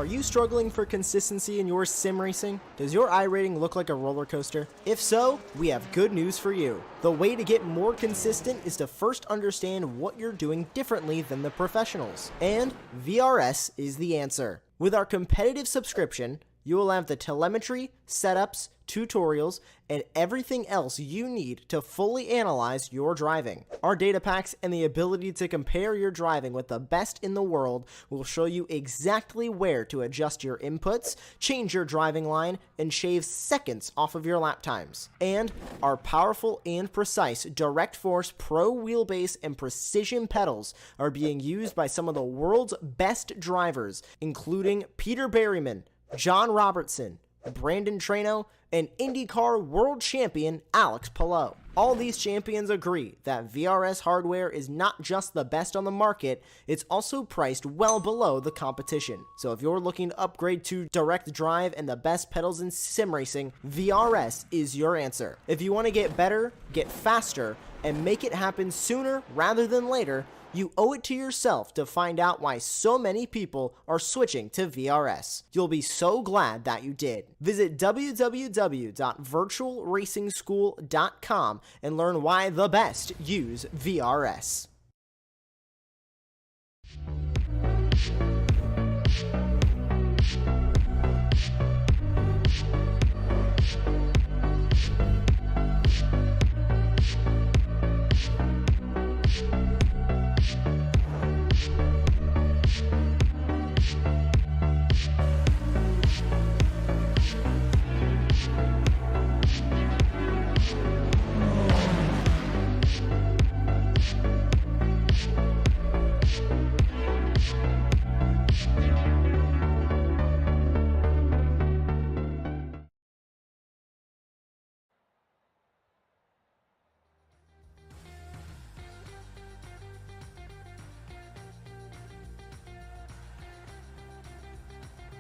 Are you struggling for consistency in your sim racing? Does your iRating look like a roller coaster? If so, we have good news for you. The way to get more consistent is to first understand what you're doing differently than the professionals. And VRS is the answer. With our competitive subscription, you will have the telemetry, setups, tutorials, and everything else you need to fully analyze your driving. Our data packs and the ability to compare your driving with the best in the world will show you exactly where to adjust your inputs, change your driving line, and shave seconds off of your lap times. And our powerful and precise Direct Force Pro wheelbase and precision pedals are being used by some of the world's best drivers, including Peter Berryman, John Robertson, Brandon Trano, and IndyCar World Champion Alex Palou. All these champions agree that VRS hardware is not just the best on the market, it's also priced well below the competition. So if you're looking to upgrade to direct drive and the best pedals in sim racing, VRS is your answer. If you want to get better, get faster, and make it happen sooner rather than later, you owe it to yourself to find out why so many people are switching to VRS. You'll be so glad that you did. Visit www.virtualracingschool.com and learn why the best use VRS.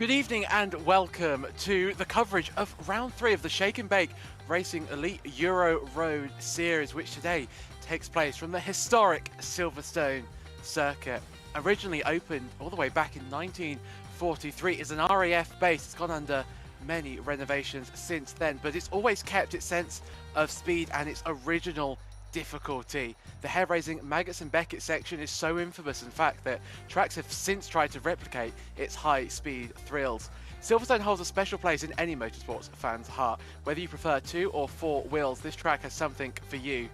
Good evening and welcome to the coverage of round 3 of the Shake and Bake Racing Elite Euro Road Series, which today takes place from the historic Silverstone circuit. Originally opened all the way back in 19 43 is an RAF base. It's gone under many renovations since then, but it's always kept its sense of speed and its original difficulty. The hair-raising Maggots and Beckett section is so infamous, in fact, that tracks have since tried to replicate its high-speed thrills. Silverstone holds a special place in any motorsports fan's heart. Whether you prefer 2 or 4 wheels, this track has something for you.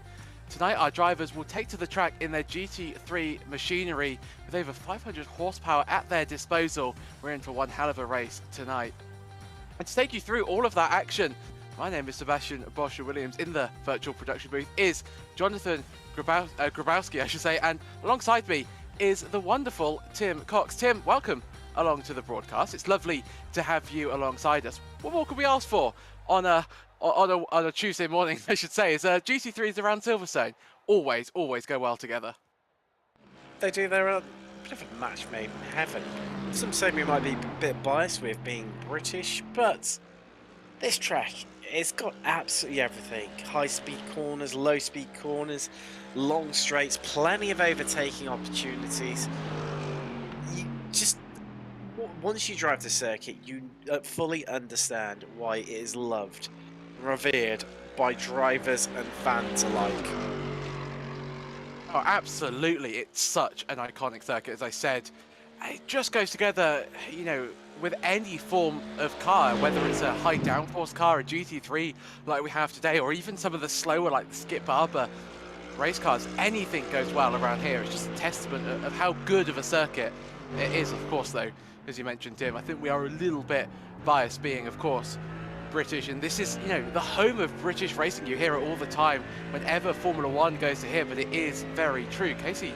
Tonight, our drivers will take to the track in their GT3 machinery with over 500 horsepower at their disposal. We're in for one hell of a race tonight. And to take you through all of that action, my name is Sebastian Boscher-Williams. In the virtual production booth is Jonathan Grabowski, I should say, and alongside me is the wonderful Tim Cox. Tim, welcome along to the broadcast. It's lovely to have you alongside us. What more could we ask for on a Tuesday morning, I should say, is GT3s around Silverstone always go well together. They do. They're a bit of a match made in heaven. Some say we might be a bit biased with being British, but this track, it's got absolutely everything. High-speed corners, low-speed corners, long straights, plenty of overtaking opportunities. You just, once you drive the circuit, you fully understand why it is loved, revered by drivers and fans alike. Oh, absolutely. It's such an iconic circuit, as I said. It just goes together, you know, with any form of car, whether it's a high downforce car, a GT3 like we have today, or even some of the slower, like the Skip Barber race cars. Anything goes well around here. It's just a testament of how good of a circuit it is. Of course, though, as you mentioned, Tim, I think we are a little bit biased, being, of course, British, and this is, you know, the home of British racing. You hear it all the time whenever Formula One goes to here, but it is very true. Casey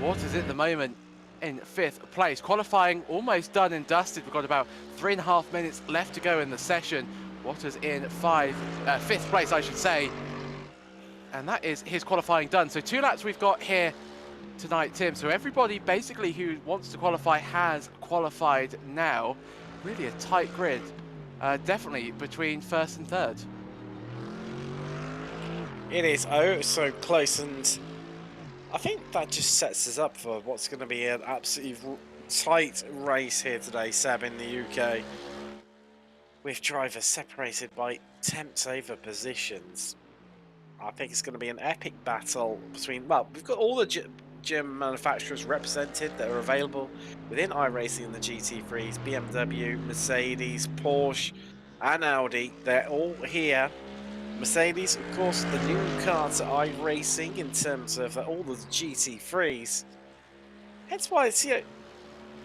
Waters at the moment in 5th place. Qualifying almost done and dusted. We've got about 3.5 minutes left to go in the session. Waters in 5th place, I should say, and that is his qualifying done. So 2 laps we've got here tonight, Tim. So everybody basically who wants to qualify has qualified now. Really a tight grid. Definitely between 1st and 3rd. It is so close, and I think that just sets us up for what's going to be an absolutely tight race here today, Seb, in the UK. With drivers separated by tenths over positions. I think it's going to be an epic battle between, well, we've got all the German manufacturers represented that are available within iRacing and the GT3s. BMW, Mercedes, Porsche and Audi, they're all here. Mercedes, of course, the new car to iRacing in terms of all the GT3s. Hence why it's, you know,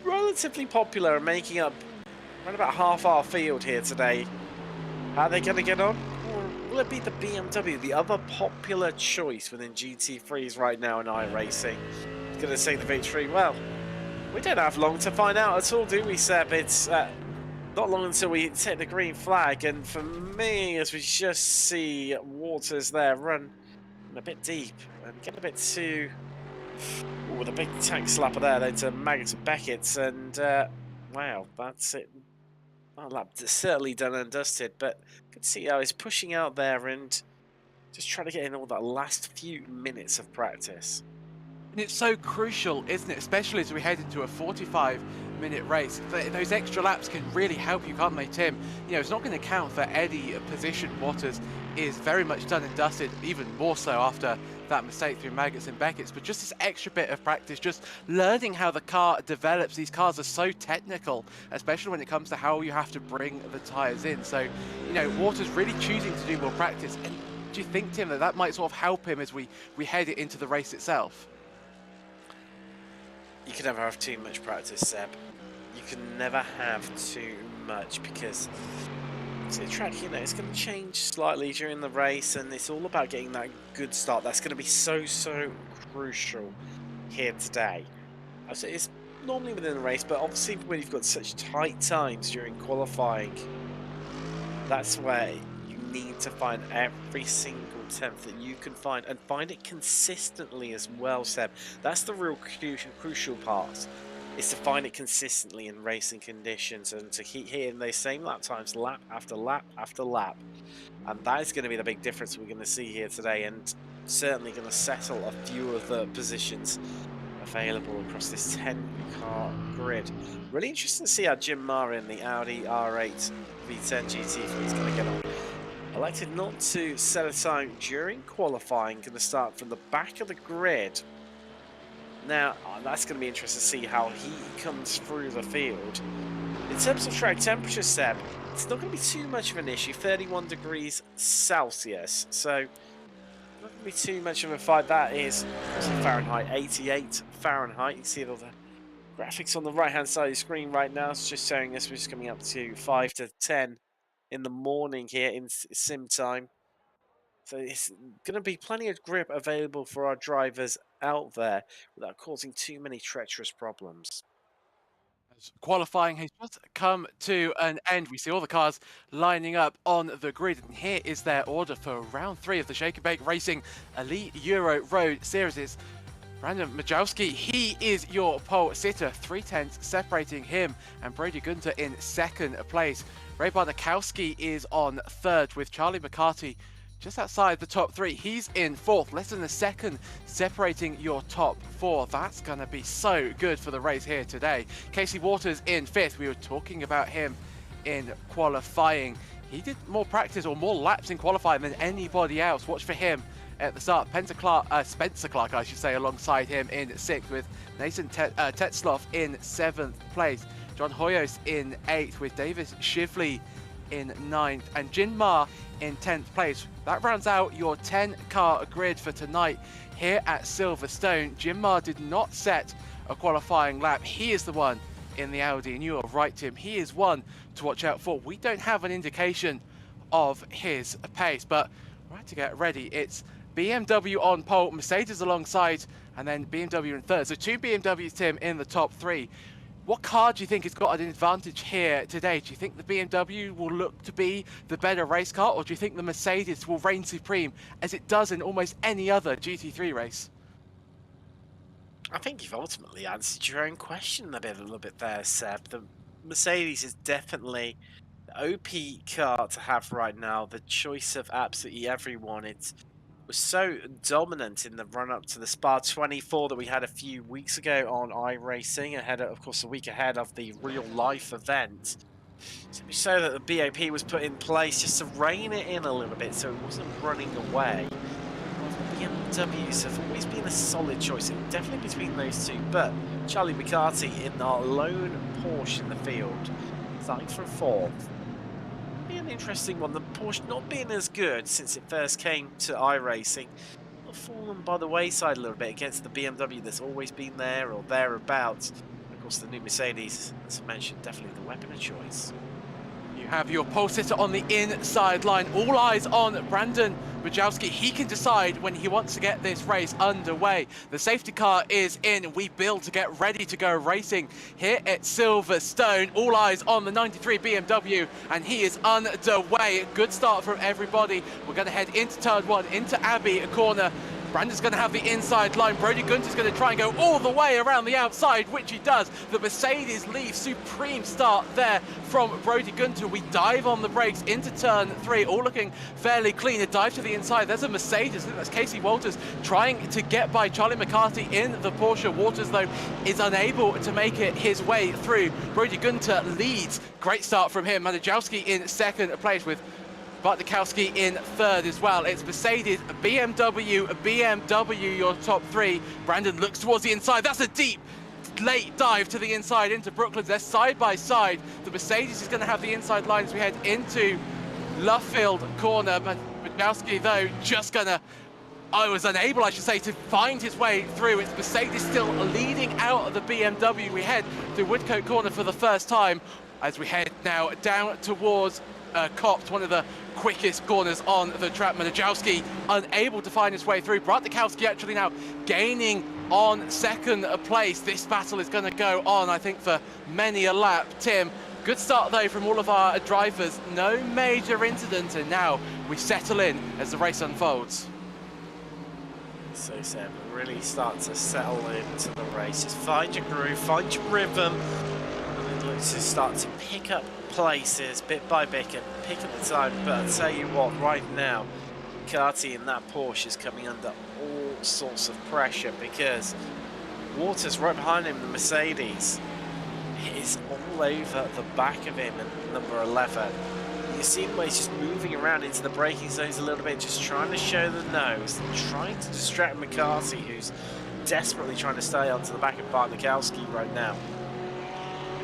relatively popular and making up around about half our field here today. How are they going to get on? Or will it be the BMW, the other popular choice within GT3s right now in iRacing? It's going to take the victory. Well, we don't have long to find out at all, do we, Seb? It's not long until we take the green flag, and for me, as we just see Waters there run a bit deep and get a bit too... Ooh, with a big tank slapper there, then to Maggots and Beckett, and wow, that's it. That lap certainly done and dusted, but you can see how he's pushing out there and just trying to get in all that last few minutes of practice. And it's so crucial, isn't it? Especially as we head into a 45-minute race. Those extra laps can really help you, can't they, Tim? You know, it's not going to count for any position. Waters is very much done and dusted, even more so after that mistake through Maggots and Beckett's. But just this extra bit of practice, just learning how the car develops. These cars are so technical, especially when it comes to how you have to bring the tyres in. So, you know, Waters really choosing to do more practice. And do you think, Tim, that might sort of help him as we head it into the race itself? You can never have too much practice, Seb. You can never have too much, because the track, you know, it's going to change slightly during the race, and it's all about getting that good start. That's going to be so crucial here today. It's normally within the race, but obviously when you've got such tight times during qualifying, that's where you need to find every single tenth that you can find, and find it consistently as well, Seb. That's the real crucial part, is to find it consistently in racing conditions and to keep hitting those same lap times lap after lap after lap. And that is going to be the big difference we're going to see here today, and certainly going to settle a few of the positions available across this 10-car grid. Really interesting to see how Jim Marr in the Audi R8 V10 GT is going to get on. Elected not to set a time during qualifying, going to start from the back of the grid. Now, that's going to be interesting to see how he comes through the field. In terms of track temperature, Seb, it's not going to be too much of an issue, 31 degrees Celsius, so not going to be too much of a fight. That is Fahrenheit, 88 Fahrenheit. You can see all the graphics on the right-hand side of the screen right now. It's just showing us we're just coming up to 5 to 10 in the morning here in sim time. So it's going to be plenty of grip available for our drivers out there without causing too many treacherous problems. Qualifying has just come to an end. We see all the cars lining up on the grid, and here is their order for round 3 of the Shake and Bake Racing Elite Euro Road Series. It's Brandon Matavsky, he is your pole sitter, 3/10 separating him and Brody Gunter in 2nd place. Ray Barnikowski is on 3rd with Charlie McCarthy just outside the top 3. He's in 4th, less than a second separating your top 4. That's going to be so good for the race here today. Casey Waters in 5th. We were talking about him in qualifying. He did more practice or more laps in qualifying than anybody else. Watch for him at the start. Spencer Clark, I should say, alongside him in 6th with Nathan Tetzloff in 7th place. John Hoyos in 8th with Davis Shively in 9th and Jin Ma in 10th place. That rounds out your 10-car grid for tonight here at Silverstone. Jim Ma did not set a qualifying lap. He is the one in the Audi, and you are right, Tim. He is one to watch out for. We don't have an indication of his pace, but right to get ready. It's BMW on pole, Mercedes alongside, and then BMW in 3rd. So 2 BMWs, Tim, in the top 3. What car do you think has got an advantage here today? Do you think the BMW will look to be the better race car, or do you think the Mercedes will reign supreme as it does in almost any other GT3 race? I think you've ultimately answered your own question a little bit there, Seb. The Mercedes is definitely the OP car to have right now, the choice of absolutely everyone. It was so dominant in the run-up to the Spa 24 that we had a few weeks ago on iRacing, ahead of course, a week ahead of the real-life event. So that the BOP was put in place just to rein it in a little bit so it wasn't running away. BMWs have always been a solid choice, definitely between those two, but Charlie McCarthy in our lone Porsche in the field, starting from 4th. Be an interesting one. The Porsche not being as good since it first came to iRacing, fallen by the wayside a little bit against the BMW that's always been there or thereabouts. Of course, the new Mercedes, as I mentioned, definitely the weapon of choice. You have your pole sitter on the inside line. All eyes on Brandon Majowski. He can decide when he wants to get this race underway. The safety car is in. We build to get ready to go racing here at Silverstone. All eyes on the 93 BMW, and he is underway. Good start from everybody. We're going to head into turn 1, into Abbey corner. Brandon's going to have the inside line. Brody Gunter's going to try and go all the way around the outside, which he does. The Mercedes leaves. Supreme start there from Brody Gunter. We dive on the brakes into turn 3, all looking fairly clean. A dive to the inside. There's a Mercedes. I think that's Casey Walters trying to get by Charlie McCarthy in the Porsche. Walters, though, is unable to make it his way through. Brody Gunter leads. Great start from him. Madajowski in 2nd place with Bartkowski in 3rd as well. It's Mercedes, BMW, your top 3. Brandon looks towards the inside. That's a deep, late dive to the inside into Brooklyn. They're side by side. The Mercedes is going to have the inside line as we head into Luffield corner. Bartkowski, though, just going to... I was unable, I should say, to find his way through. It's Mercedes still leading out of the BMW. We head to Woodcote corner for the first time as we head now down towards Copt, one of the quickest corners on the track. Madajowski unable to find his way through. Bartkowski actually now gaining on 2nd place. This battle is going to go on, I think, for many a lap. Tim, good start though from all of our drivers. No major incident, and now we settle in as the race unfolds. So Sam, really start to settle into the race. Just find your groove, find your rhythm, and then let's just start to pick up places bit by bit and pick up the time. But I'll tell you what, right now, McCarthy in that Porsche is coming under all sorts of pressure because Waters right behind him, the Mercedes. It is all over the back of him at number 11. You see him, he's just moving around into the braking zones a little bit, just trying to show the nose, trying to distract McCarthy, who's desperately trying to stay onto the back of Matavsky right now.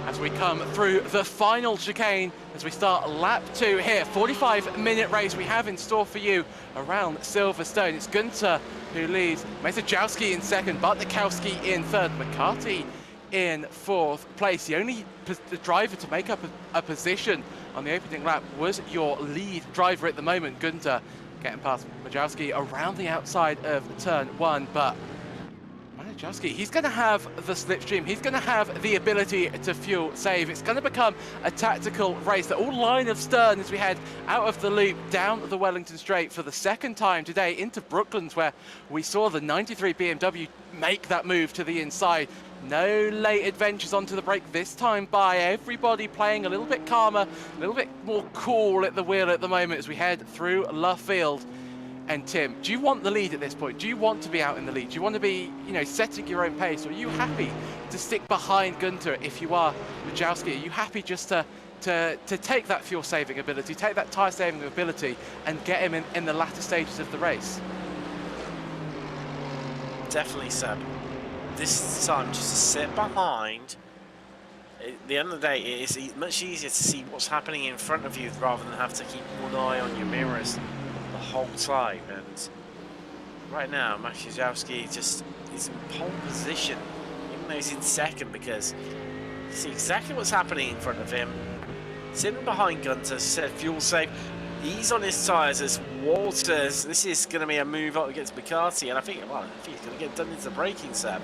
As we come through the final chicane, as we start lap 2 here, 45-minute race we have in store for you around Silverstone. It's Gunter who leads, Matavsky in second, Bartnikowski in third, McCarthy in fourth place. The only driver to make up a position on the opening lap was your lead driver at the moment, Gunter, getting past Matavsky around the outside of turn 1, but Matavsky, he's going to have the slipstream, he's going to have the ability to fuel save. It's going to become a tactical race. They're all line of stern as we head out of the loop down the Wellington Straight for the second time today into Brooklands, where we saw the 93 BMW make that move to the inside. No late adventures onto the brake this time by everybody playing a little bit calmer, a little bit more cool at the wheel at the moment as we head through Luffield. And Tim, do you want the lead at this point? Do you want to be out in the lead? Do you want to be, setting your own pace? Or are you happy to stick behind Gunter if you are Matavsky? Are you happy just to take that fuel saving ability, take that tyre saving ability and get him in the latter stages of the race? Definitely, Seb. This time, just to sit behind. At the end of the day, it is much easier to see what's happening in front of you rather than have to keep one eye on your mirrors the whole time. And right now, Matavsky just is in pole position, even though he's in second, because you see exactly what's happening in front of him. Sitting behind Gunter, said fuel save. He's on his tyres as Waters. This is going to be a move up against McCarthy, and I think he's going to get done into the braking, Sam.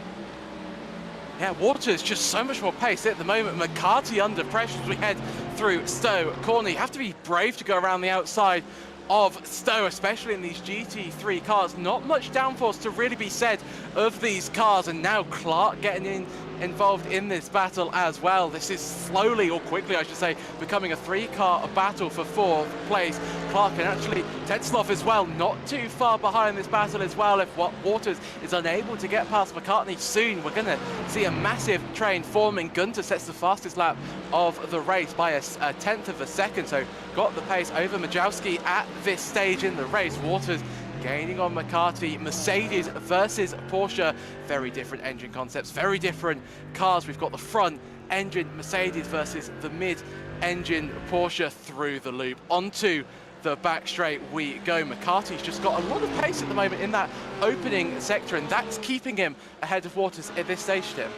Yeah, Waters just so much more pace at the moment. McCarthy under pressure as we head through Stowe Corner. You have to be brave to go around the outside of Stowe, especially in these GT3 cars. Not much downforce to really be said of these cars, and now Clark getting involved in this battle as well. This is slowly, or quickly I should say, becoming a 3-car battle for 4th place. Clark and actually Tetzloff as well, not too far behind this battle as well. If Waters is unable to get past McCartney soon, we're going to see a massive train forming. Gunter sets the fastest lap of the race by a 10th of a second, so got the pace over Matavsky at this stage in the race. Waters gaining on McCarthy. Mercedes versus Porsche. Very different engine concepts, very different cars. We've got the front engine Mercedes versus the mid-engine Porsche through the loop. Onto the back straight we go. McCarthy's just got a lot of pace at the moment in that opening sector, and that's keeping him ahead of Waters at this stage, Tim.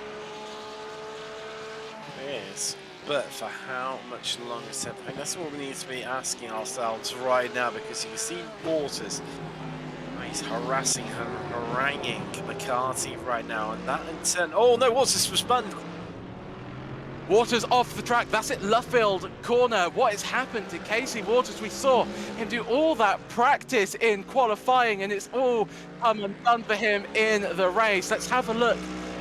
Yes, but for how much longer, Seb? I think that's what we need to be asking ourselves right now, because you can see Waters. He's harassing and haranguing McCarthy right now, and that in turn... Oh no, Waters was spun! Waters off the track. That's it, Luffield Corner. What has happened to Casey Waters? We saw him do all that practice in qualifying, and it's all come undone for him in the race. Let's have a look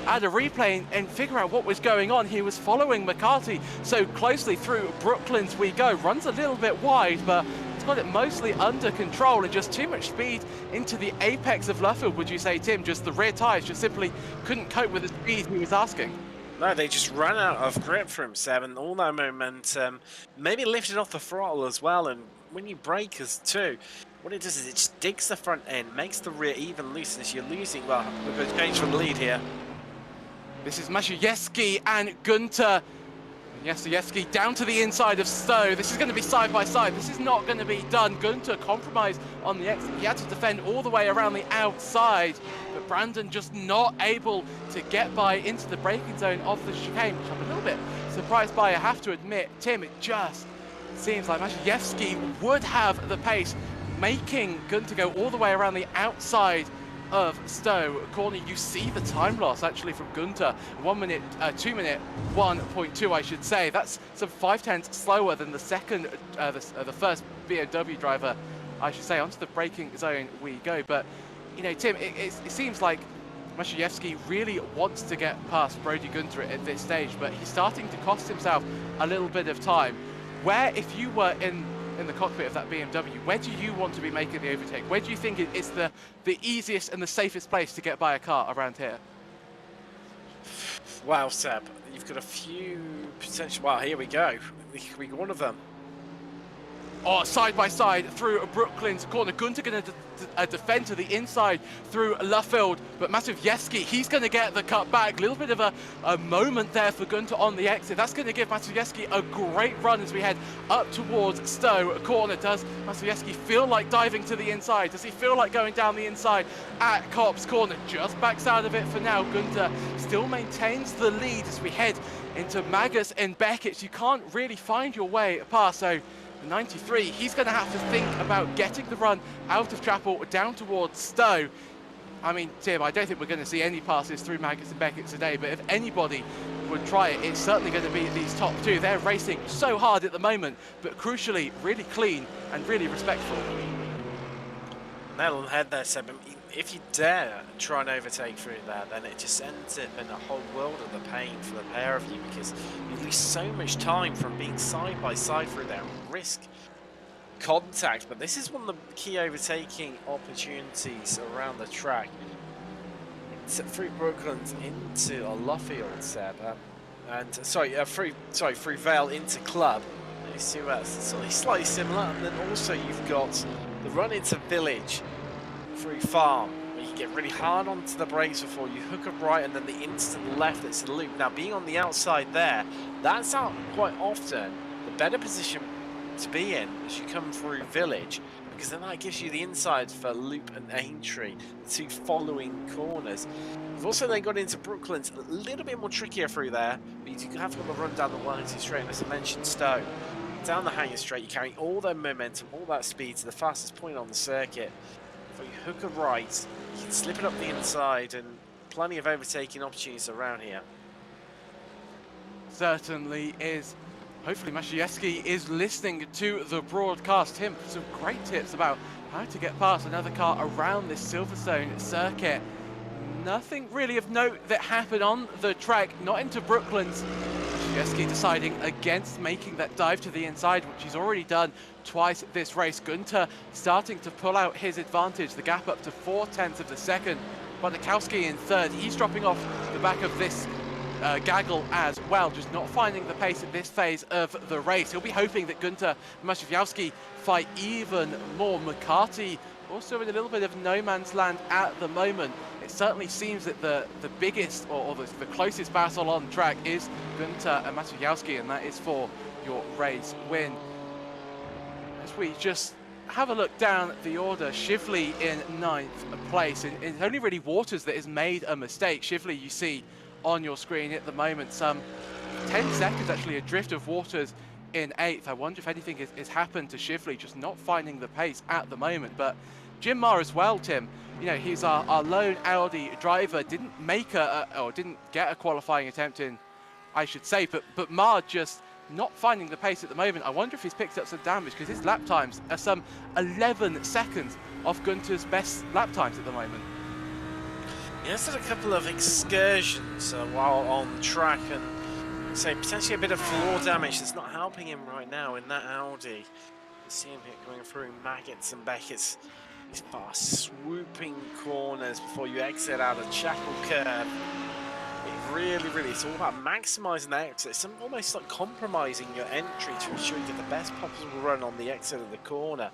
at a replay and figure out what was going on. He was following McCarthy so closely through Brooklands we go. Runs a little bit wide, but it's got it mostly under control, and just too much speed into the apex of Luffield, would you say, Tim? Just the rear tyres just simply couldn't cope with the speed he was asking. No, they just ran out of grip for him, Seb, and all that momentum, maybe lifted off the throttle as well. And when you brake as too, what it does is it just digs the front end, makes the rear even loose, and as you're losing, well, we're going to change from the lead here. This is Matavsky and Gunter. Matavsky down to the inside of Stowe. This is going to be side by side. This is not going to be done. Gunter compromised on the exit. He had to defend all the way around the outside, but Brandon just not able to get by into the braking zone of the chicane, which I'm a little bit surprised by, I have to admit. Tim, it just seems like Matavsky would have the pace, making Gunter go all the way around the outside of Stowe Corner. You see the time loss actually from Gunter, 1 minute, 2 minute 1.2, I should say. That's some 5/10 slower than the second, the first BMW driver, I should say. Onto the braking zone we go. But you know, Tim, it seems like Matavsky really wants to get past Brody Gunter at this stage, but he's starting to cost himself a little bit of time. Where, if you were in the cockpit of that BMW, where do you want to be making the overtake? Where do you think it's the easiest and the safest place to get by a car around here? Wow, Seb, you've got a few potential. Well, here we go. This could be one of them. Oh, side by side through Brooklyn's corner. Gunter going to defend to the inside through Luffield, but Matavsky, he's going to get the cut back. A little bit of a moment there for Gunter on the exit. That's going to give Matavsky a great run as we head up towards Stowe corner. Does Matavsky feel like diving to the inside? Does he feel like going down the inside at Kopp's corner? Just backs out of it for now. Gunter still maintains the lead as we head into Magus and Beckett. You can't really find your way past, so 93, he's going to have to think about getting the run out of Chapel down towards Stowe. I mean, Tim, I don't think we're going to see any passes through Magus and Beckett today, but if anybody would try it, it's certainly going to be these top two. They're racing so hard at the moment, but crucially, really clean and really respectful. Nail on the head there, Seb. If you dare try and overtake through there, then it just ends up in a whole world of the pain for the pair of you, because you lose so much time from being side by side through there and risk contact. But this is one of the key overtaking opportunities around the track. It's through Brooklands into a Luffield, Seb, through Vale into Club. You see that's slightly similar, and then also you've got the run into Village through Farm, where you get really hard onto the brakes before you hook up right, and then the instant left that's a loop. Now, being on the outside there, that's out quite often the better position to be in as you come through Village, because then that gives you the inside for Loop and Aintree, the two following corners. You've also then got into Brooklands, a little bit more trickier through there, but you have got to run down the 190 straight, and as I mentioned, Stowe. Down the hanger straight, you're carrying all that momentum, all that speed to the fastest point on the circuit. You hook a right, you can slip it up the inside, and plenty of overtaking opportunities around here. Certainly is. Hopefully Matavsky is listening to the broadcast. Tim, some great tips about how to get past another car around this Silverstone circuit. Nothing really of note that happened on the track, not into Brooklands. Matavsky deciding against making that dive to the inside, which he's already done twice this race. Gunter starting to pull out his advantage, the gap up to 0.4 of a second. Bonikowski in third, he's dropping off the back of this gaggle as well, just not finding the pace at this phase of the race. He'll be hoping that Gunter and Matavsky fight even more. McCarthy also in a little bit of no man's land at the moment. It certainly seems that the biggest or the closest battle on track is Gunter and Matavsky, and that is for your race win. As we just have a look down the order, Shively in 9th place. It's only really Waters that has made a mistake. Shively, you see on your screen at the moment, some 10 seconds actually adrift of Waters in 8th. I wonder if anything has happened to Shively, just not finding the pace at the moment. But Jim Marr as well, Tim, you know, he's our lone Audi driver, didn't make or didn't get a qualifying attempt in, I should say, but Marr just not finding the pace at the moment. I wonder if he's picked up some damage, because his lap times are some 11 seconds off Gunter's best lap times at the moment. Yeah, there's had a couple of excursions while on track, and say potentially a bit of floor damage that's not helping him right now in that Audi. You see him here going through Maggots and Beckett's, these fast swooping corners before you exit out of Chapel Curve. It really, it's all about maximising that exit. It's almost like compromising your entry to ensure you get the best possible run on the exit of the corner,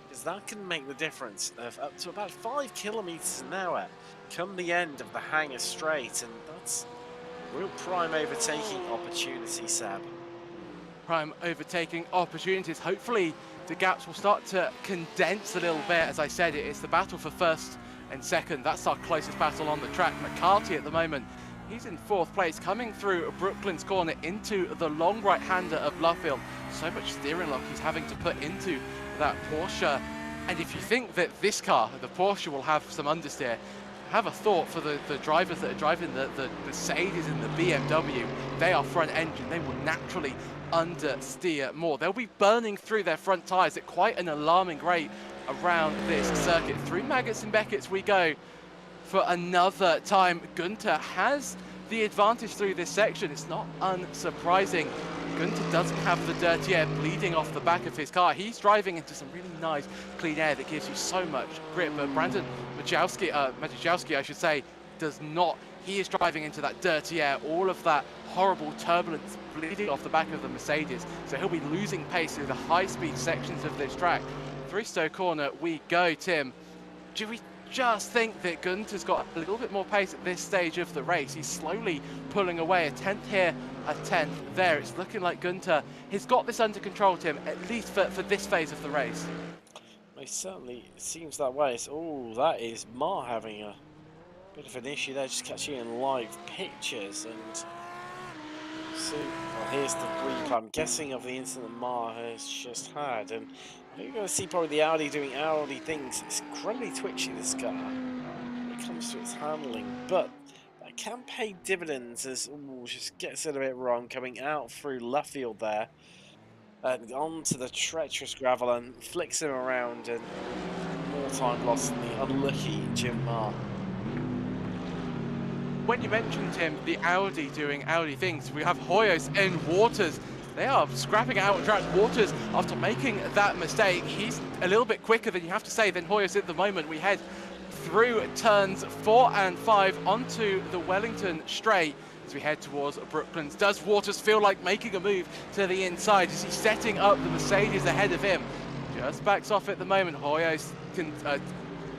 because that can make the difference of up to about 5 kilometres an hour come the end of the hanger straight, and that's real prime overtaking opportunity, Seb. Prime overtaking opportunities. Hopefully the gaps will start to condense a little bit. As I said, it's the battle for first and second. That's our closest battle on the track. McCarthy at the moment, he's in 4th place, coming through Brooklands corner into the long right-hander of Luffield. So much steering lock he's having to put into that Porsche. And if you think that this car, the Porsche, will have some understeer, have a thought for the drivers that are driving the Mercedes and the BMW. They are front engine. They will naturally understeer more. They'll be burning through their front tyres at quite an alarming rate around this circuit. Through Maggots and Beckett's we go for another time. Gunter has the advantage through this section. It's not unsurprising. Gunter doesn't have the dirty air bleeding off the back of his car. He's driving into some really nice clean air that gives you so much grip. But Brandon Matavsky, I should say, does not he is driving into that dirty air, all of that horrible turbulence bleeding off the back of the Mercedes. So he'll be losing pace through the high-speed sections of this track. Through Stowe Corner we go, Tim. Do we just think that Gunter's got a little bit more pace at this stage of the race? He's slowly pulling away, a 10th here, a 10th there. It's looking like Gunter has got this under control, Tim, at least for this phase of the race. It certainly seems that way. Oh, that is Mar having a bit of an issue there, just catching in live pictures. And see, well, here's the replay, I'm guessing, of the incident Mar has just had. And I think you're going to see probably the Audi doing Audi things. It's incredibly twitchy, this car, when it comes to its handling. But that can pay dividends as just gets it a bit wrong, coming out through left field there. And onto the treacherous gravel and flicks him around, and more time lost than the unlucky Jim Mar. When you mentioned, Tim, the Audi doing Audi things, we have Hoyos and Waters. They are scrapping out on track. Waters, after making that mistake, he's a little bit quicker than you have to say than Hoyos at the moment. We head through turns 4 and 5 onto the Wellington straight as we head towards Brooklands. Does Waters feel like making a move to the inside? Is he setting up the Mercedes ahead of him? Just backs off at the moment. Hoyos can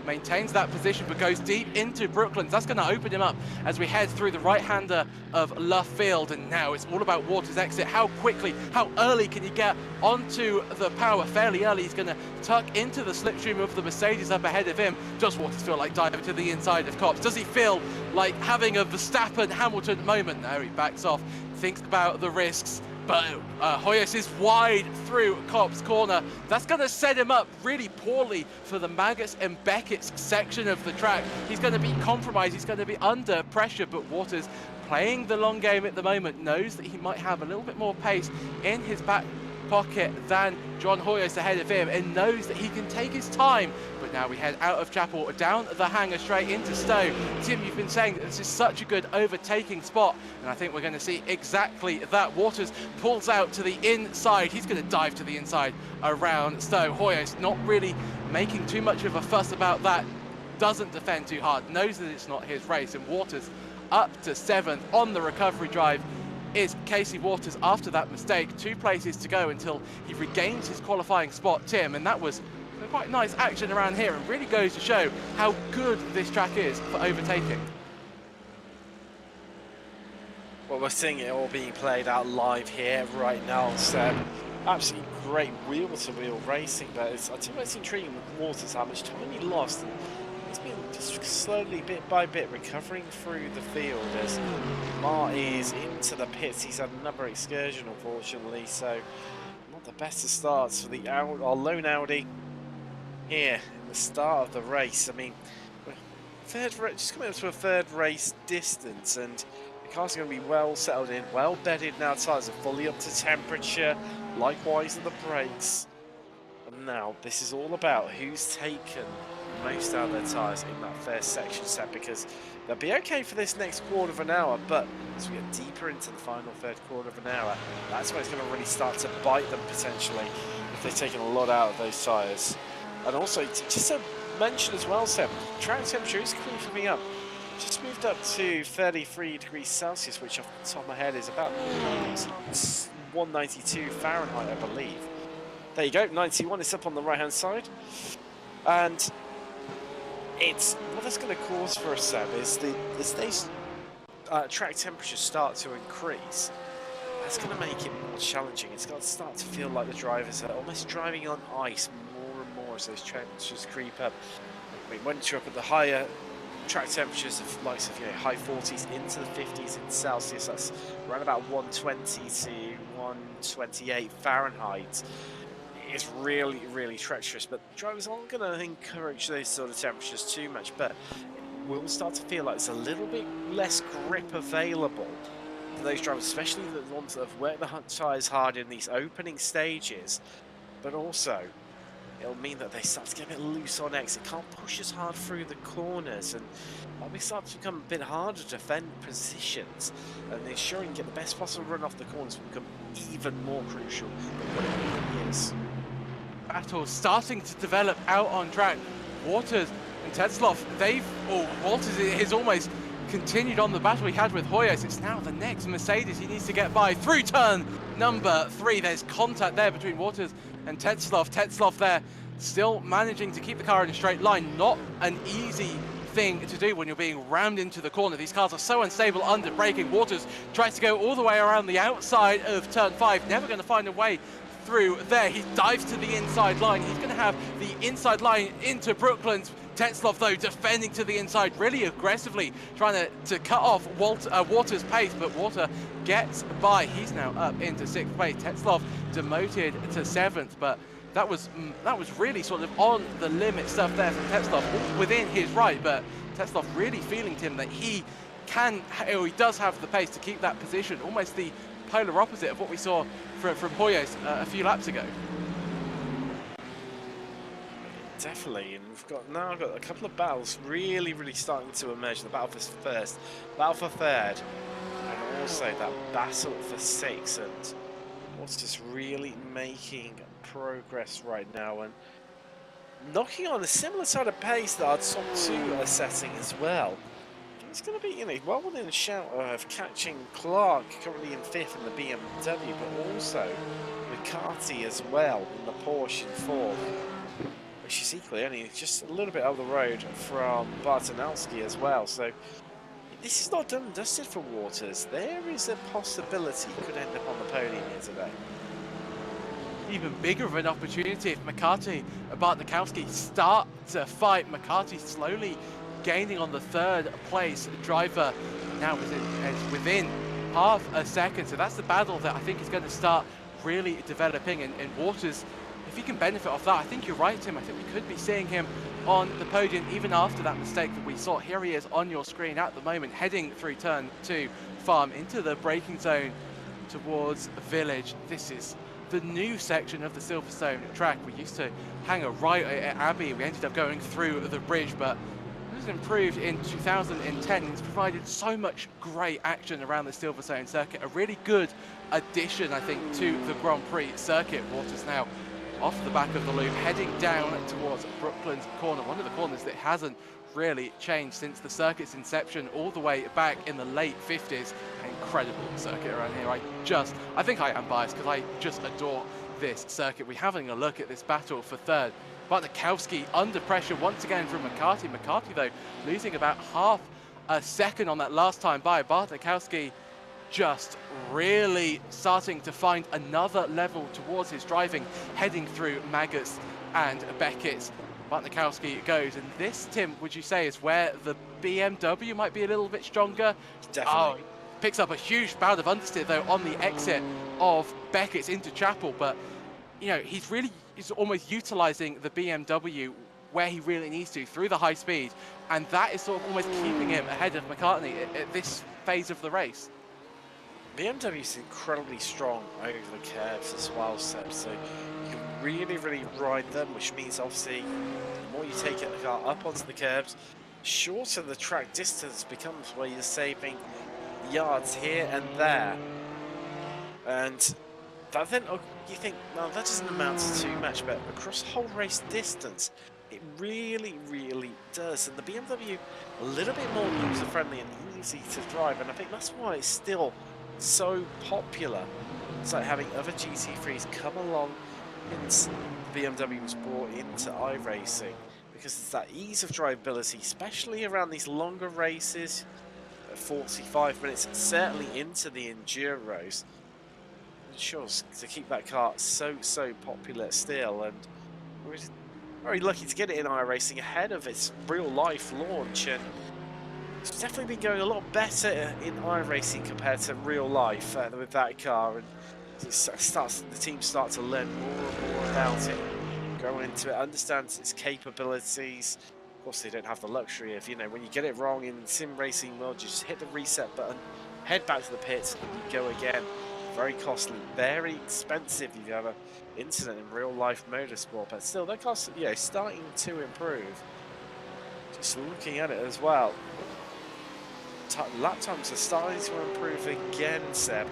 maintains that position but goes deep into Brooklands. That's going to open him up as we head through the right-hander of Love Field, and now it's all about Waters' exit. How quickly, how early can you get onto the power? Fairly early. He's going to tuck into the slipstream of the Mercedes up ahead of him. Does Waters feel like diving to the inside of Copse? Does he feel like having a Verstappen-Hamilton moment? No, he backs off, thinks about the risks. But Hoyos is wide through Copse corner. That's going to set him up really poorly for the Maggots and Beckett's section of the track. He's going to be compromised. He's going to be under pressure. But Waters, playing the long game at the moment, knows that he might have a little bit more pace in his back pocket than John Hoyos ahead of him, and knows that he can take his time. But now we head out of Chapel, down the hangar straight into Stowe. Tim, you've been saying that this is such a good overtaking spot, and I think we're going to see exactly that. Waters pulls out to the inside. He's going to dive to the inside around Stowe. Hoyos not really making too much of a fuss about that. Doesn't defend too hard, knows that it's not his race, and Waters up to 7th on the recovery drive is Casey Waters after that mistake. 2 places to go until he regains his qualifying spot, Tim, and that was quite nice action around here, and really goes to show how good this track is for overtaking. Well, we're seeing it all being played out live here right now, so absolutely great wheel-to-wheel racing, but I tell you what's intriguing with Waters, how much time he lost, and he's been just slowly, bit by bit, recovering through the field as Mar is into the pits. He's had another excursion, unfortunately, so not the best of starts for the our lone Audi here in the start of the race. I mean, just coming up to a third race distance, and the car's going to be well settled in, well bedded now. Tyres are fully up to temperature, likewise are the brakes. And now this is all about who's taken most out of their tyres in that first section set, because they'll be okay for this next quarter of an hour, but as we get deeper into the final third quarter of an hour, that's when it's going to really start to bite them potentially if they've taken a lot out of those tyres. And also, just to mention as well, Sam, track temperature is creeping up. Just moved up to 33 degrees Celsius, which off the top of my head is about 192 Fahrenheit, I believe. There you go, 91 is up on the right-hand side. And it's what that's going to cause for us, Sam, is as these track temperatures start to increase, that's going to make it more challenging. It's going to start to feel like the drivers are almost driving on ice more and more as those temperatures creep up. I mean, once you're up at the higher track temperatures of likes of high 40s into the 50s in Celsius, that's around about 120 to 128 Fahrenheit. It's really, really treacherous, but drivers aren't going to encourage those sort of temperatures too much, but it will start to feel like there's a little bit less grip available for those drivers, especially the ones that have worked the tyres hard in these opening stages, but also it'll mean that they start to get a bit loose on exit, can't push as hard through the corners, and we start to become a bit harder to defend positions, and ensuring you get the best possible run off the corners will become even more crucial than what it really is. Battle starting to develop out on track. Waters and Tetzloff, Walters is almost continued on the battle he had with Hoyos. It's now the next Mercedes he needs to get by through turn number 3. There's contact there between Waters and Tetzloff. Tetzloff there still managing to keep the car in a straight line. Not an easy thing to do when you're being rammed into the corner. These cars are so unstable under braking. Waters tries to go all the way around the outside of turn 5, never going to find a way through there. He dives to the inside line. He's going to have the inside line into Brooklands. Tetzloff, though, defending to the inside really aggressively, trying to cut off Waters' pace, but Water gets by. He's now up into 6th place. Tetzloff demoted to 7th, but that was really sort of on the limit stuff there from Tetzloff, all within his right, but Tetzloff really feeling to him that he does have the pace to keep that position, almost the polar opposite of what we saw from Hoyos a few laps ago. Definitely, and we've got a couple of battles really starting to emerge. The battle for first, battle for third, and also that battle for 6th, and what's just really making progress right now and knocking on a similar sort of pace that our top 2 are setting as well. It's going to be, you know, well within a shout of catching Clark, currently in 5th in the BMW, but also McCarthy as well in the Porsche in 4th. Which is equally only just a little bit up the road from Bartanowski as well. So this is not done and dusted for Waters. There is a possibility he could end up on the podium here today. Even bigger of an opportunity if McCarthy and Bartanowski start to fight. McCarthy slowly gaining on the 3rd place driver now within half a second. So that's the battle that I think is going to start really developing, and Waters, if he can benefit off that, I think you're right, Tim. I think we could be seeing him on the podium even after that mistake that we saw. Here he is on your screen at the moment, heading through turn 2 farm into the braking zone towards Village. This is the new section of the Silverstone track. We used to hang a right at Abbey. We ended up going through the bridge, but it was improved in 2010. It's provided so much great action around the Silverstone circuit. A really good addition, I think, to the Grand Prix circuit. Waters now off the back of the loop, heading down towards Brooklands corner, one of the corners that hasn't really changed since the circuit's inception all the way back in the late 50s. An incredible circuit around here. I think I am biased because I just adore this circuit. We're having a look at this battle for 3rd. Bartakowski under pressure once again from McCarthy. McCarthy, though, losing about half a second on that last time by. Bartakowski just really starting to find another level towards his driving, heading through Maggotts and Beckett. Bartakowski goes, and this, Tim, would you say is where the BMW might be a little bit stronger? Definitely. Picks up a huge bout of understeer, though, on the exit of Beckett's into Chapel, but, you know, he's almost utilizing the BMW where he really needs to, through the high speed, and that is sort of almost keeping him ahead of McCartney at this phase of the race. BMW is incredibly strong over the curves as well, Seb, so you can really ride them, which means obviously the more you take the car up onto the curbs, shorter the track distance becomes, where you're saving yards here and there. And that then you think, well, that doesn't amount to too much, but across the whole race distance, it really does. And the BMW a little bit more user-friendly and easy to drive, and I think that's why it's still so popular. It's like having other GT3s come along since BMW was brought into iRacing, because it's that ease of drivability, especially around these longer races, 45 minutes, certainly into the Enduros. Ensures to keep that car so popular still, and we're very lucky to get it in iRacing ahead of its real-life launch, and it's definitely been going a lot better in iRacing compared to real life with that car, and the team start to learn more and more about it, go into it, understand its capabilities. Of course, they don't have the luxury of, you know, when you get it wrong in sim racing world, you just hit the reset button, head back to the pits, and you go again. Very costly, very expensive if you have an incident in real life motorsport, but still, that car's, you know, starting to improve. Just looking at it as well. Lap times are starting to improve again, Seb.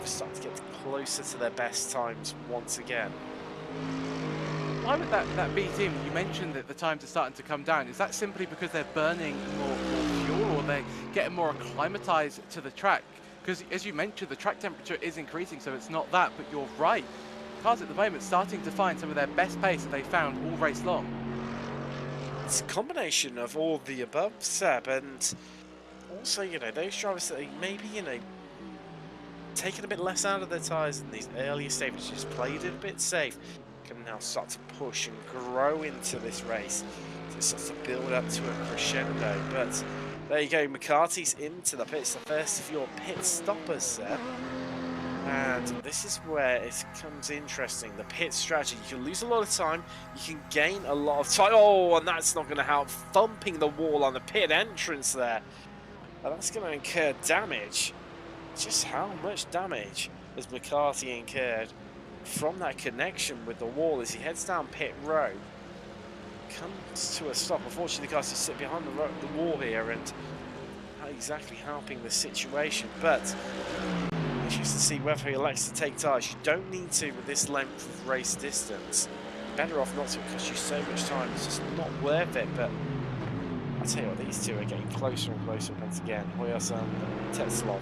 We're starting to get closer to their best times once again. Why would that be, Tim? You mentioned that the times are starting to come down. Is that simply because they're burning more fuel, or they're getting more acclimatized to the track. Because as you mentioned, the track temperature is increasing, so it's not that, but you're right. Cars at the moment starting to find some of their best pace that they found all race long. It's a combination of all the above, Seb, and also, you know, those drivers that are maybe, you know, taking a bit less out of their tyres in these earlier stages, just played it a bit safe, can now start to push and grow into this race. So it starts to build up to a crescendo. But there you go, McCarthy's into the pits, the first of your pit stoppers, Seb. And this is where it becomes interesting. The pit strategy. You can lose a lot of time. You can gain a lot of time. Oh, and that's not going to help. Thumping the wall on the pit entrance there. And that's going to incur damage. Just how much damage has McCarthy incurred from that connection with the wall as he heads down pit row? Comes to a stop. Unfortunately, the guys just sit behind the wall here and not exactly helping the situation. But just to see whether he elects to take tires. You don't need to with this length of race distance. Better off not to, because you so much time. It's just not worth it. But I'll tell you what, these two are getting closer and closer once again. Hoyos and Tetzlov.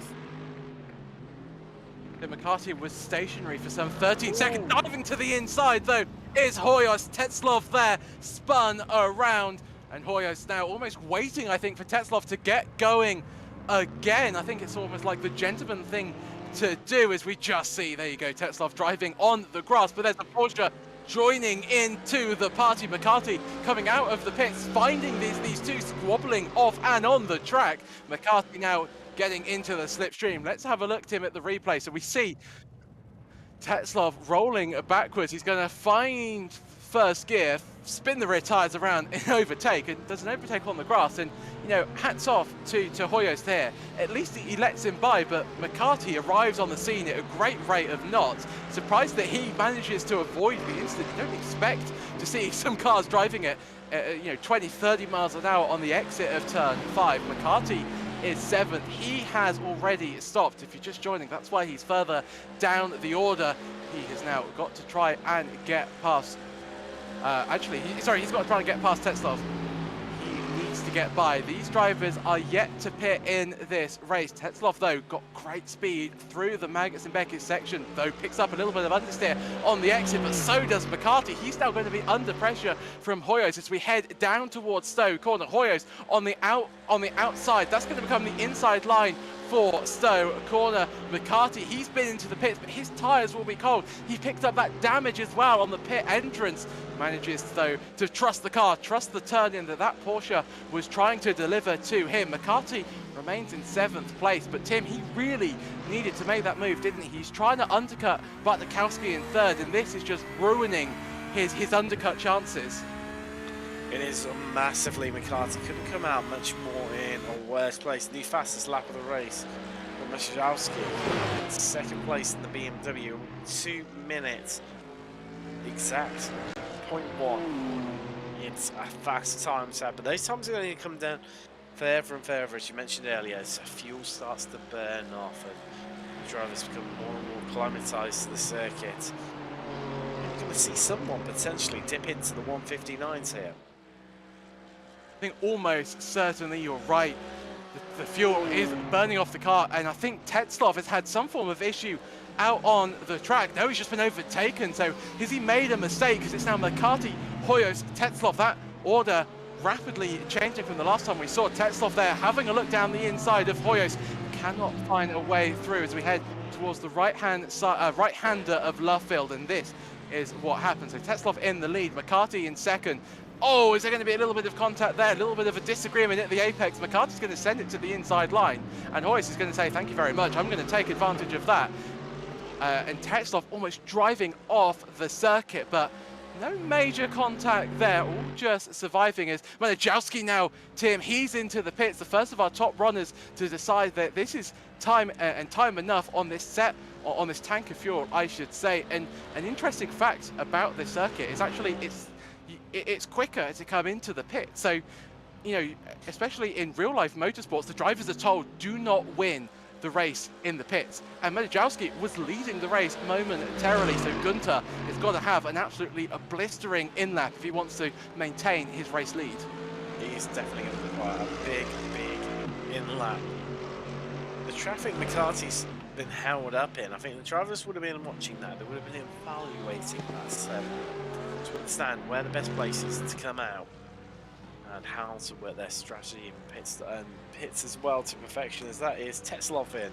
McCarthy was stationary for some 13 seconds. Diving to the inside though is Hoyos. Tetzlov there spun around, and Hoyos now almost waiting, I think, for Tetzlov to get going again. I think it's almost like the gentleman thing to do, as we just see, there you go, Tetzlov driving on the grass, but there's a Porsche joining into the party. McCarthy coming out of the pits, finding these two squabbling off and on the track. McCarthy now getting into the slipstream. Let's have a look, Tim, at the replay. So we see Tetzlov rolling backwards. He's going to find first gear, spin the rear tyres around and overtake, and does an overtake on the grass. And, you know, hats off to Hoyos there. At least he lets him by, but McCarthy arrives on the scene at a great rate of knots. Surprised that he manages to avoid the incident. You don't expect to see some cars driving at, you know, 20, 30 miles an hour on the exit of turn 5. McCarthy is 7th. He has already stopped. If you're just joining, that's why he's further down the order. He has now got to try and get past he's got to try and get past Tetzlov. He needs to get by. These drivers are yet to pit in this race. Tetzlov, though, got great speed through the Maggots and Beckett section, though picks up a little bit of understeer on the exit, but so does McCarthy. He's now going to be under pressure from Hoyos as we head down towards Stowe corner. Hoyos on the outside. That's going to become the inside line for Stowe corner. McCarthy, he's been into the pits, but his tyres will be cold. He picked up that damage as well on the pit entrance. Manages, though, to trust the car, trust the turn-in that Porsche was trying to deliver to him. McCarthy remains in 7th place, but Tim, he really needed to make that move, didn't he? He's trying to undercut Bartkowski in 3rd, and this is just ruining his undercut chances. It is massively. McCarthy couldn't come out much more in a worse place. The fastest lap of the race for Matavsky. 2nd place in the BMW, 2 minutes exact. 0.1. It's a fast time, Seb, but those times are going to come down further and further, as you mentioned earlier, as fuel starts to burn off and the drivers become more and more acclimatized to the circuit. You're going to see someone potentially dip into the 159s here. I think almost certainly you're right. The fuel is burning off the car, and I think Tetzlov has had some form of issue out on the track. No, he's just been overtaken. So has he made a mistake? Because it's now McCarthy, Hoyos, Tetzlov. That order rapidly changing from the last time we saw Tetzlov there having a look down the inside of Hoyos. Cannot find a way through as we head towards the right-hand side, right-hander of Luffield, and this is what happens. So Tetzlov in the lead, McCarthy in 2nd. Oh, is there going to be a little bit of contact there? A little bit of a disagreement at the apex. McCarthy's going to send it to the inside line, and Hoyos is going to say, thank you very much, I'm going to take advantage of that. And Tetzlov almost driving off the circuit, but no major contact there, all just surviving as Matavsky now, Tim, he's into the pits, the first of our top runners to decide that this is time and time enough on this set, or on this tank of fuel, I should say. And an interesting fact about this circuit is actually it's quicker to come into the pit. So, you know, especially in real life motorsports, the drivers are told do not win the race in the pits, and Matavsky was leading the race momentarily, so Gunter is going to have an absolutely blistering in-lap if he wants to maintain his race lead. He's definitely going to require a big in-lap. The traffic McCarthy's been held up in, I think the drivers would have been watching that. They would have been evaluating that to understand where the best place is to come out and how to work their strategy in pits as well to perfection, as that is Tetzloff in.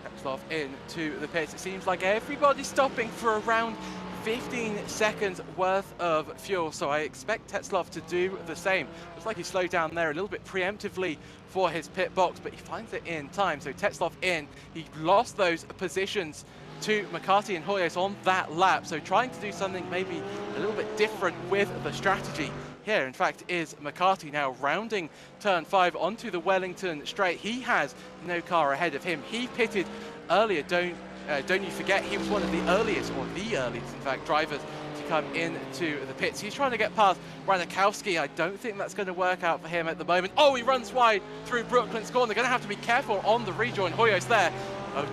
Tetzloff into the pits. It seems like everybody's stopping for around 15 seconds worth of fuel, so I expect Tetzloff to do the same. Looks like he slowed down there a little bit preemptively for his pit box, but he finds it in time. So Tetzloff in, he lost those positions to McCarthy and Hoyos on that lap, so trying to do something maybe a little bit different with the strategy here, in fact, is McCarthy now rounding turn 5 onto the Wellington straight. He has no car ahead of him. He pitted earlier, don't you forget, he was one of the earliest, or the earliest, in fact, drivers to come into the pits. He's trying to get past Radikowski. I don't think that's going to work out for him at the moment. Oh, he runs wide through Brooklyn's corner. They're going to have to be careful on the rejoin. Hoyos there,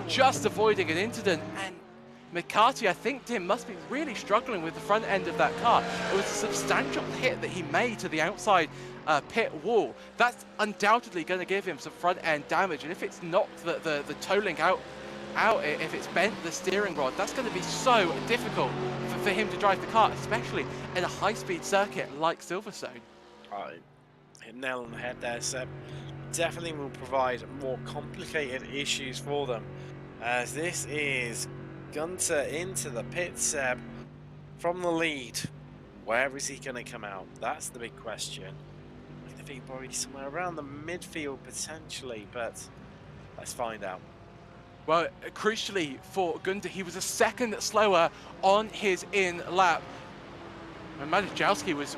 just avoiding an incident. And McCarthy, I think, Tim, must be really struggling with the front end of that car. It was a substantial hit that he made to the outside pit wall. That's undoubtedly going to give him some front end damage. And if it's knocked the toe link out, if it's bent the steering rod, that's going to be so difficult for him to drive the car, especially in a high-speed circuit like Silverstone. Hit nail on the head there, Seb. Definitely will provide more complicated issues for them, as this is Gunter into the pit, Seb, from the lead. Where is he going to come out? That's the big question. Going to be probably somewhere around the midfield potentially, but let's find out. Well, crucially for Gunter, he was a second slower on his in-lap. And Matavsky was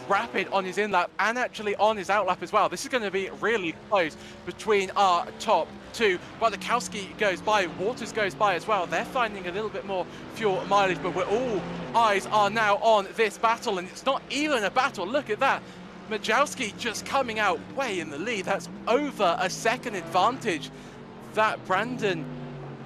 rapid on his in-lap and actually on his out-lap as well. This is going to be really close between our top two. Radikowski goes by, Waters goes by as well. They're finding a little bit more fuel mileage, but all eyes are now on this battle, and it's not even a battle. Look at that. Matavsky just coming out way in the lead. That's over a second advantage that Brandon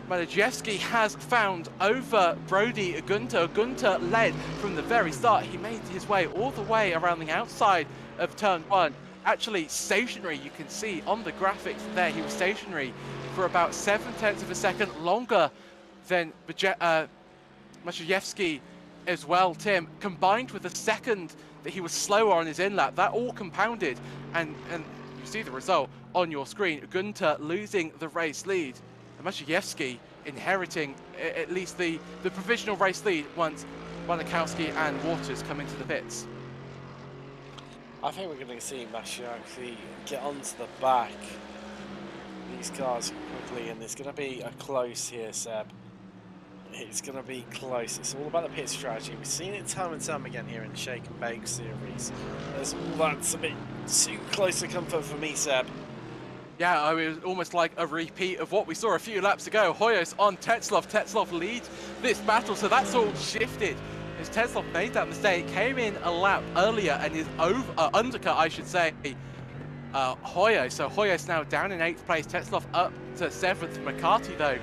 Matavsky has found over Brody Gunter. Gunter led from the very start. He made his way all the way around the outside of turn 1. Actually stationary, you can see on the graphics there, he was stationary for about 7/10 of a second longer than Matavsky as well, Tim. Combined with the second that he was slower on his in-lap, that all compounded, and you see the result on your screen. Gunter losing the race lead. Matavsky inheriting at least the provisional race lead once Radikowski and Waters come into the pits. I think we're going to see Matavsky get onto the back of these cars quickly, and it's going to be a close here, Seb. It's going to be close. It's all about the pit strategy. We've seen it time and time again here in the Shake and Bake series. That's a bit too close to comfort for me, Seb. Yeah, I mean, it was almost like a repeat of what we saw a few laps ago. Hoyos on Tetzloff. Tetzloff leads this battle, so that's all shifted. As Tetzloff made that mistake, came in a lap earlier and is undercut, I should say, Hoyos. So Hoyos now down in 8th place. Tetzloff up to 7th. McCarthy, though,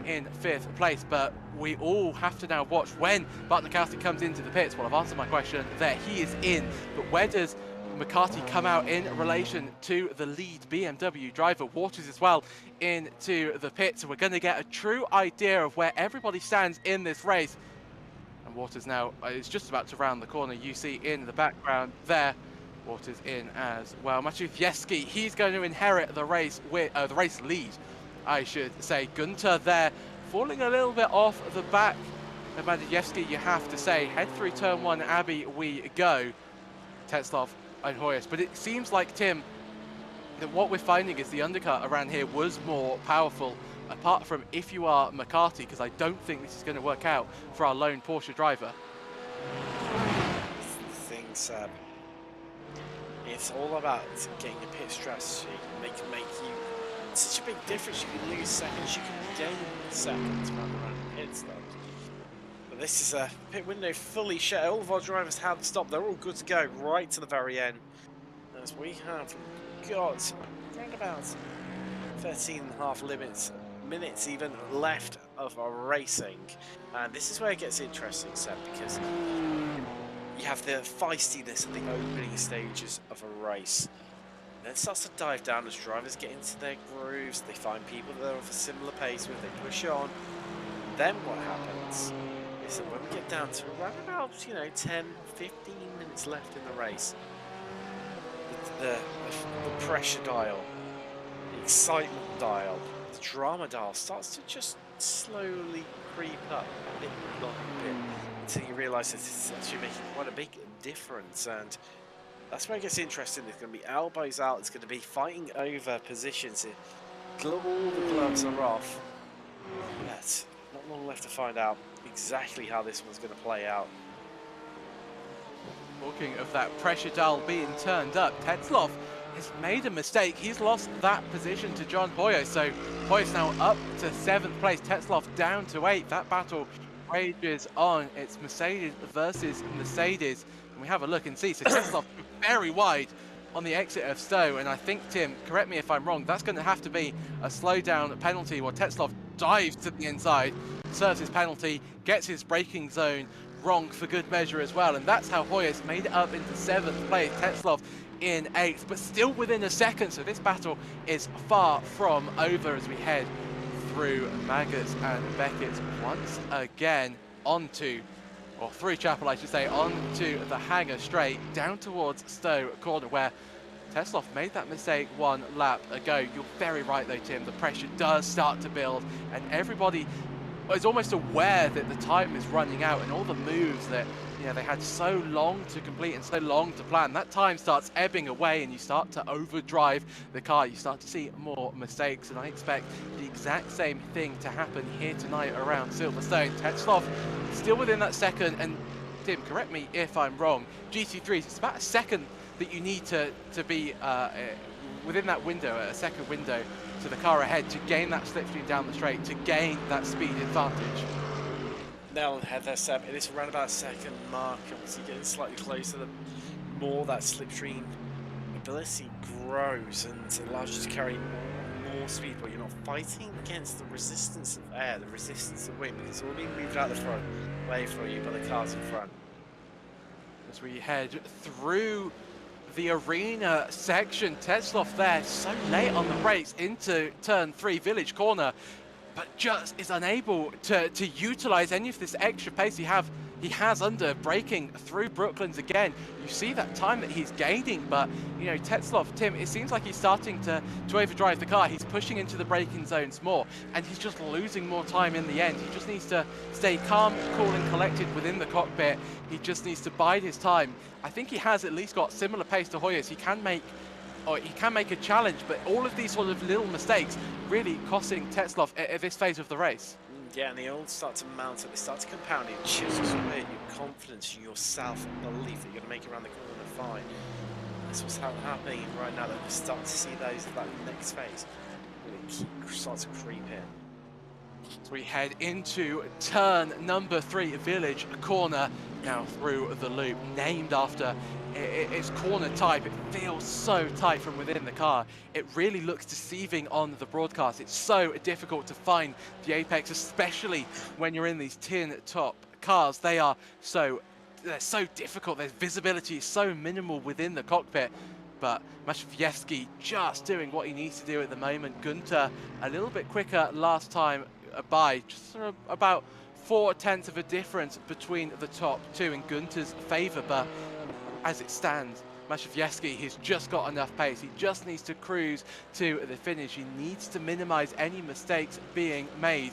in 5th place. But we all have to now watch when Bartnikowski comes into the pits. Well, I've answered my question there. He is in. But where does McCarthy come out in relation to the lead BMW driver? Waters as well into the pit, so we're going to get a true idea of where everybody stands in this race. And Waters now is just about to round the corner. You see in the background there, Waters in as well. Matavsky, he's going to inherit the race with the race lead, I should say. Gunter there falling a little bit off the back of Matavsky, you have to say. Head through turn 1, Abbey we go. Tetzloff and Hoyos. But it seems like, Tim, that what we're finding is the undercut around here was more powerful, apart from if you are McCarthy, because I don't think this is going to work out for our lone Porsche driver. Thing, Seb. It's all about getting a pit strategy, make you such a big difference. You can lose seconds, you can gain seconds around the pit stop. But this is a pit window fully shut. All of our drivers have stopped. They're all good to go right to the very end. As we have got around about 13.5 minutes even left of our racing. And this is where it gets interesting, Seb, because you have the feistiness of the opening stages of a race. then starts to dive down as drivers get into their grooves. They find people that are of a similar pace with, they push on. Then what happens is that when we get down to around about, 10, 15 minutes left in the race, the pressure dial, the excitement dial, the drama dial starts to just slowly creep up a bit by bit until you realise that it's actually making quite a big difference. And that's where it gets interesting. There's going to be elbows out. It's going to be fighting over positions. All the gloves are off. But not long left to find out exactly how this one's going to play out. Talking of that pressure dial being turned up, Tetzloff has made a mistake. He's lost that position to John Hoyos. So Hoyos now up to 7th place. Tetzloff down to 8th. That battle rages on. It's Mercedes versus Mercedes. And we have a look and see. So Tetzloff very wide on the exit of Stowe. And I think, Tim, correct me if I'm wrong, that's going to have to be a slowdown penalty where Tetzloff dives to the inside, serves his penalty, gets his braking zone wrong for good measure as well. And that's how Hoyos made it up into 7th place. Tetzloff in 8th, but still within a second. So this battle is far from over as we head through Maggots and Beckett's once again onto, or through Chapel I should say, onto the hangar straight down towards Stowe corner where Tetzloff made that mistake 1 lap ago. You're very right though, Tim, the pressure does start to build and everybody is almost aware that the time is running out and all the moves that they had so long to complete and so long to plan, that time starts ebbing away and you start to overdrive the car. You start to see more mistakes, and I expect the exact same thing to happen here tonight around Silverstone. Tetzloff still within that second, and Tim, correct me if I'm wrong, GT3s, it's about a second that you need to be within that window, a second window to the car ahead to gain that slipstream down the straight, to gain that speed advantage. Nail on the head there, Seb. It is around about a second mark. Obviously getting slightly closer, the more that slipstream ability grows and allows you to carry more speed, but you're not fighting against the resistance of air, the resistance of wind, because it's all being moved out the front way for you by the cars in front. As we head through the arena section, Tetzloff there so late on the brakes into turn 3 Village corner, but just is unable to utilize any of this extra pace he has under braking through Brooklands again. You see that time that he's gaining, but Tetzloff, Tim, it seems like he's starting to overdrive the car. He's pushing into the braking zones more and he's just losing more time in the end. He just needs to stay calm, cool and collected within the cockpit. He just needs to bide his time. I think he has at least got similar pace to Hoyos. He can make a challenge, but all of these sort of little mistakes really costing Tetzloff at this phase of the race. Yeah, and they all start to mount up, they start to compound, it chips away at your confidence in yourself and belief that you're going to make it around the corner fine. That's what's happening right now, that we start to see that next phase really start to creep in. So we head into turn number 3, Village corner, now through the loop, named after its corner type. It feels so tight from within the car. It really looks deceiving on the broadcast. It's so difficult to find the apex, especially when you're in these tin top cars. They're so difficult. Their visibility is so minimal within the cockpit. But Matavsky just doing what he needs to do at the moment. Gunter a little bit quicker last time by, just sort of about 4/10 of a difference between the top two in Gunter's favour. But as it stands, Matavsky, he's just got enough pace. He just needs to cruise to the finish. He needs to minimize any mistakes being made.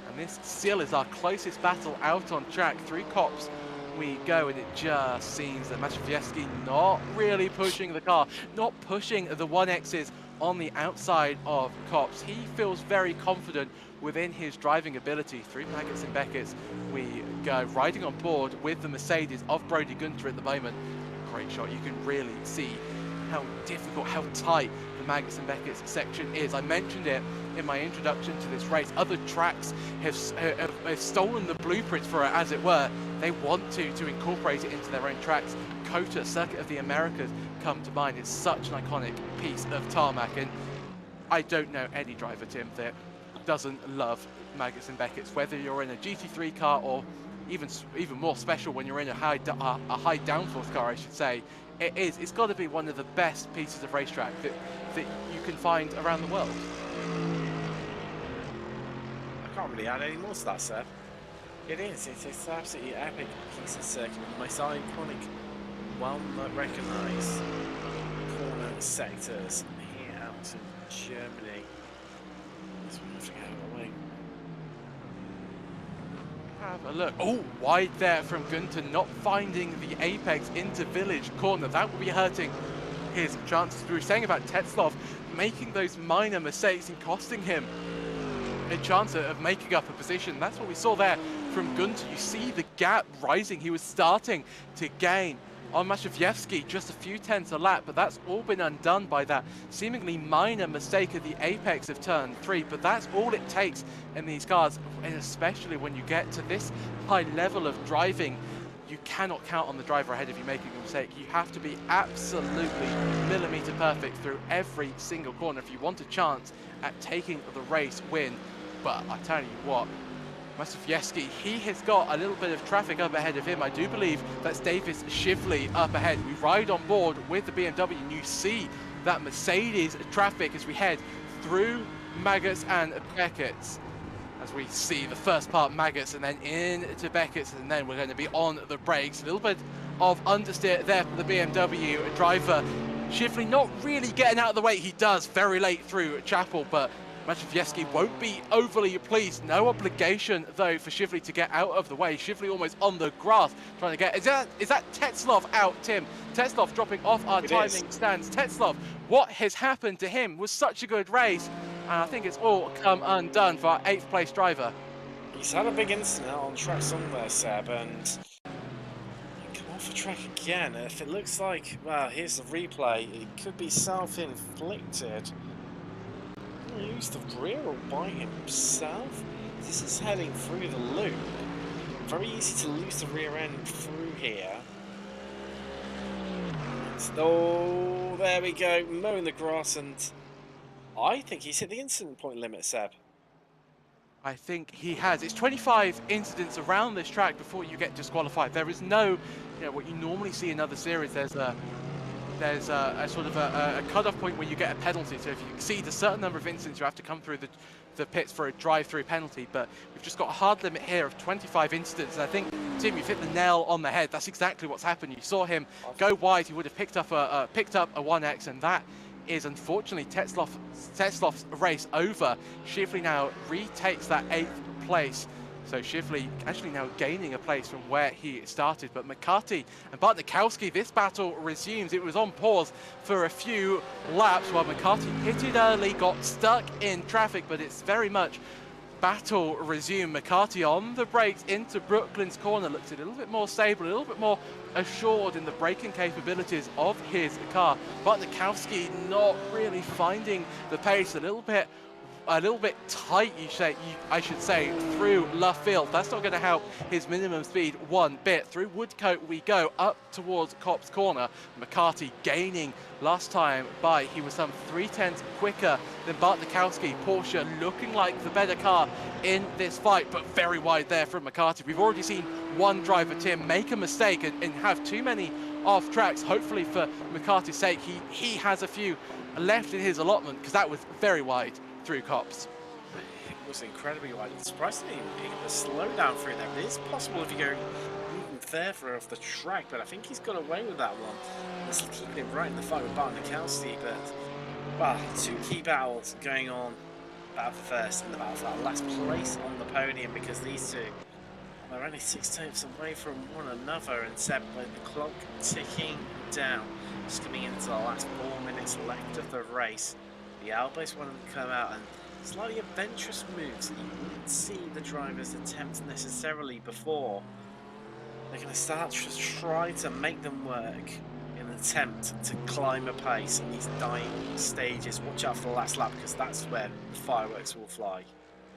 And this still is our closest battle out on track. 3 cops we go, and it just seems that Matavsky not really pushing the car, not pushing the 1Xs on the outside of cops. He feels very confident within his driving ability. Through Maggots and Beckett's we go, riding on board with the Mercedes of Brody Gunter at the moment. Great shot. You can really see how difficult, how tight the Maggots and Beckett's section is. I mentioned it in my introduction to this race. Other tracks have stolen the blueprints for it, as it were. They want to incorporate it into their own tracks. COTA, Circuit of the Americas, come to mind. It's such an iconic piece of tarmac, and I don't know any driver, Tim, that doesn't love Maggots and Beckett's, whether you're in a GT3 car or even more special when you're in a high downforce car, I should say. it is. It's got to be one of the best pieces of racetrack that you can find around the world. I can't really add any more to that, sir. It is. It's an absolutely epic piece of circuit. The most iconic, well-recognised corner sectors here out in Germany. This one have to get out of the way. Have a look. Oh, wide there from Gunter, not finding the apex into Village corner. That will be hurting his chances. We were saying about Tetzloff making those minor mistakes and costing him a chance of making up a position. That's what we saw there from Gunter. You see the gap rising. He was starting to gain on Matavsky just a few tenths a lap, but that's all been undone by that seemingly minor mistake at the apex of turn 3. But that's all it takes in these cars, and especially when you get to this high level of driving, you cannot count on the driver ahead of you making a mistake. You have to be absolutely millimeter perfect through every single corner if you want a chance at taking the race win. But I tell you what, Matavsky, he has got a little bit of traffic up ahead of him. I do believe that's Davis Shively up ahead. We ride on board with the BMW, and you see that Mercedes traffic as we head through Maggots and Beckett's. As we see the first part Maggots and then into Beckett's, and then we're going to be on the brakes. A little bit of understeer there for the BMW driver. Shively not really getting out of the way. He does very late through Chapel, but Matavsky won't be overly pleased. No obligation, though, for Shively to get out of the way. Shively almost on the grass, trying to get... Is that Tetzloff out, Tim? Tetzloff dropping off our timing stands. Tetzloff, what has happened to him? Was such a good race, and I think it's all come undone for our 8th place driver. He's had a big incident on track somewhere, Seb, and come off the track again. If it looks like, well, here's the replay, it could be self-inflicted. Use the rear or by himself. This is heading through the loop. Very easy to lose the rear end through here. Oh, there we go, mowing the grass, and I think he's hit the incident point limit, Seb. I think he has. It's 25 incidents around this track before you get disqualified. There is no, what you normally see in other series. There's a sort of a cut-off point where you get a penalty. So if you exceed a certain number of incidents, you have to come through the pits for a drive-through penalty. But we've just got a hard limit here of 25 incidents. And I think, Tim, you've hit the nail on the head. That's exactly what's happened. You saw him go wide. He would have picked up a 1X, and that is unfortunately Tetzloff's race over. Shively now retakes that 8th place. So Shively actually now gaining a place from where he started. But McCarthy and Bartnikowski, this battle resumes. It was on pause for a few laps while McCarthy pitted early, got stuck in traffic, but it's very much battle resumed. McCarthy on the brakes into Brooklyn's corner, looks a little bit more stable, a little bit more assured in the braking capabilities of his car. Bartnikowski not really finding the pace, a little bit tight, I should say, through Luffield. That's not going to help his minimum speed one bit. Through Woodcote we go, up towards Copse Corner. McCarthy gaining last time by, he was some 3/10 quicker than Bartnikowski. Porsche looking like the better car in this fight, but very wide there from McCarthy. We've already seen one driver, Tim, make a mistake and have too many off tracks. Hopefully for McCarthy's sake, he has a few left in his allotment, because that was very wide through Copse. It was incredibly wide. Surprisingly, a slowdown through there. It is possible if you go even further off the track, but I think he's got away with that one. He's keeping it right in the fight with Bartnikowski, but well, two key battles going on. Battle for first and the battle for that last place on the podium, because these two are only 6 tenths away from one another, and Seb, with the clock ticking down, just coming into the last 4 minutes left of the race. The Albos want to come out and slightly adventurous moves that you wouldn't see the drivers attempt necessarily before. They're going to start to try to make them work in an attempt to climb a pace in these dying stages. Watch out for the last lap, because that's where the fireworks will fly.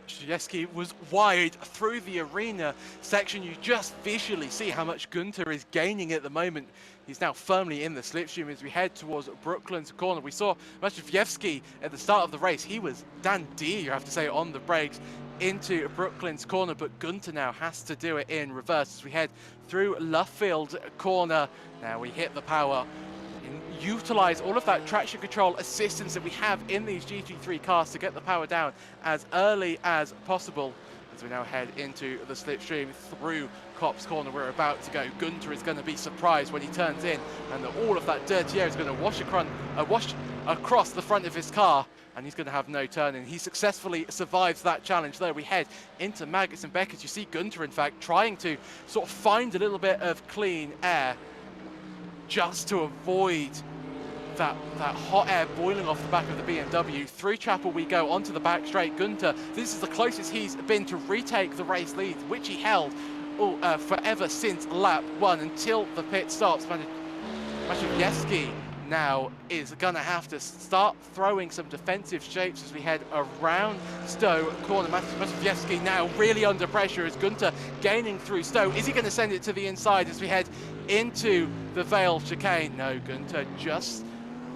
Matavsky was wide through the arena section. You just visually see how much Gunter is gaining at the moment. He's now firmly in the slipstream as we head towards Brooklyn's corner. We saw Matavsky at the start of the race. He was dandy, you have to say, on the brakes into Brooklyn's corner, but Gunter now has to do it in reverse as we head through Luffield corner. Now we hit the power utilize all of that traction control assistance that we have in these GT3 cars to get the power down as early as possible. As we now head into the slipstream through Copse Corner, we're about to go. Gunter is going to be surprised when he turns in, and all of that dirty air is going to wash across the front of his car, and he's going to have no turning. He successfully survives that challenge, though. We head into Maggots and Beckett. You see Gunter, in fact, trying to sort of find a little bit of clean air just to avoid that hot air boiling off the back of the BMW. Through Chapel we go, onto the back straight. Gunter, this is the closest he's been to retake the race lead, which he held forever since lap 1 until the pit stops. Matavsky now is going to have to start throwing some defensive shapes as we head around Stowe Corner. Matavsky now really under pressure as Gunter gaining through Stowe. Is he going to send it to the inside as we head into the Vale chicane? No, Gunter just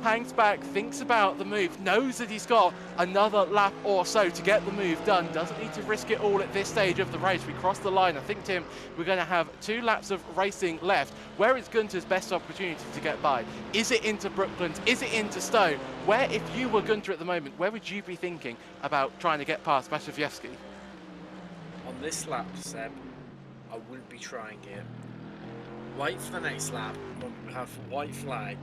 hangs back, thinks about the move, knows that he's got another lap or so to get the move done, doesn't need to risk it all at this stage of the race. We cross the line. I think, Tim, we're going to have 2 laps of racing left. Where is Gunter's best opportunity to get by? Is it into Brooklands? Is it into Stowe? Where, if you were Gunter at the moment, where would you be thinking about trying to get past Matavsky? On this lap, Seb, I wouldn't be trying it. Wait for the next lap when we have white flag.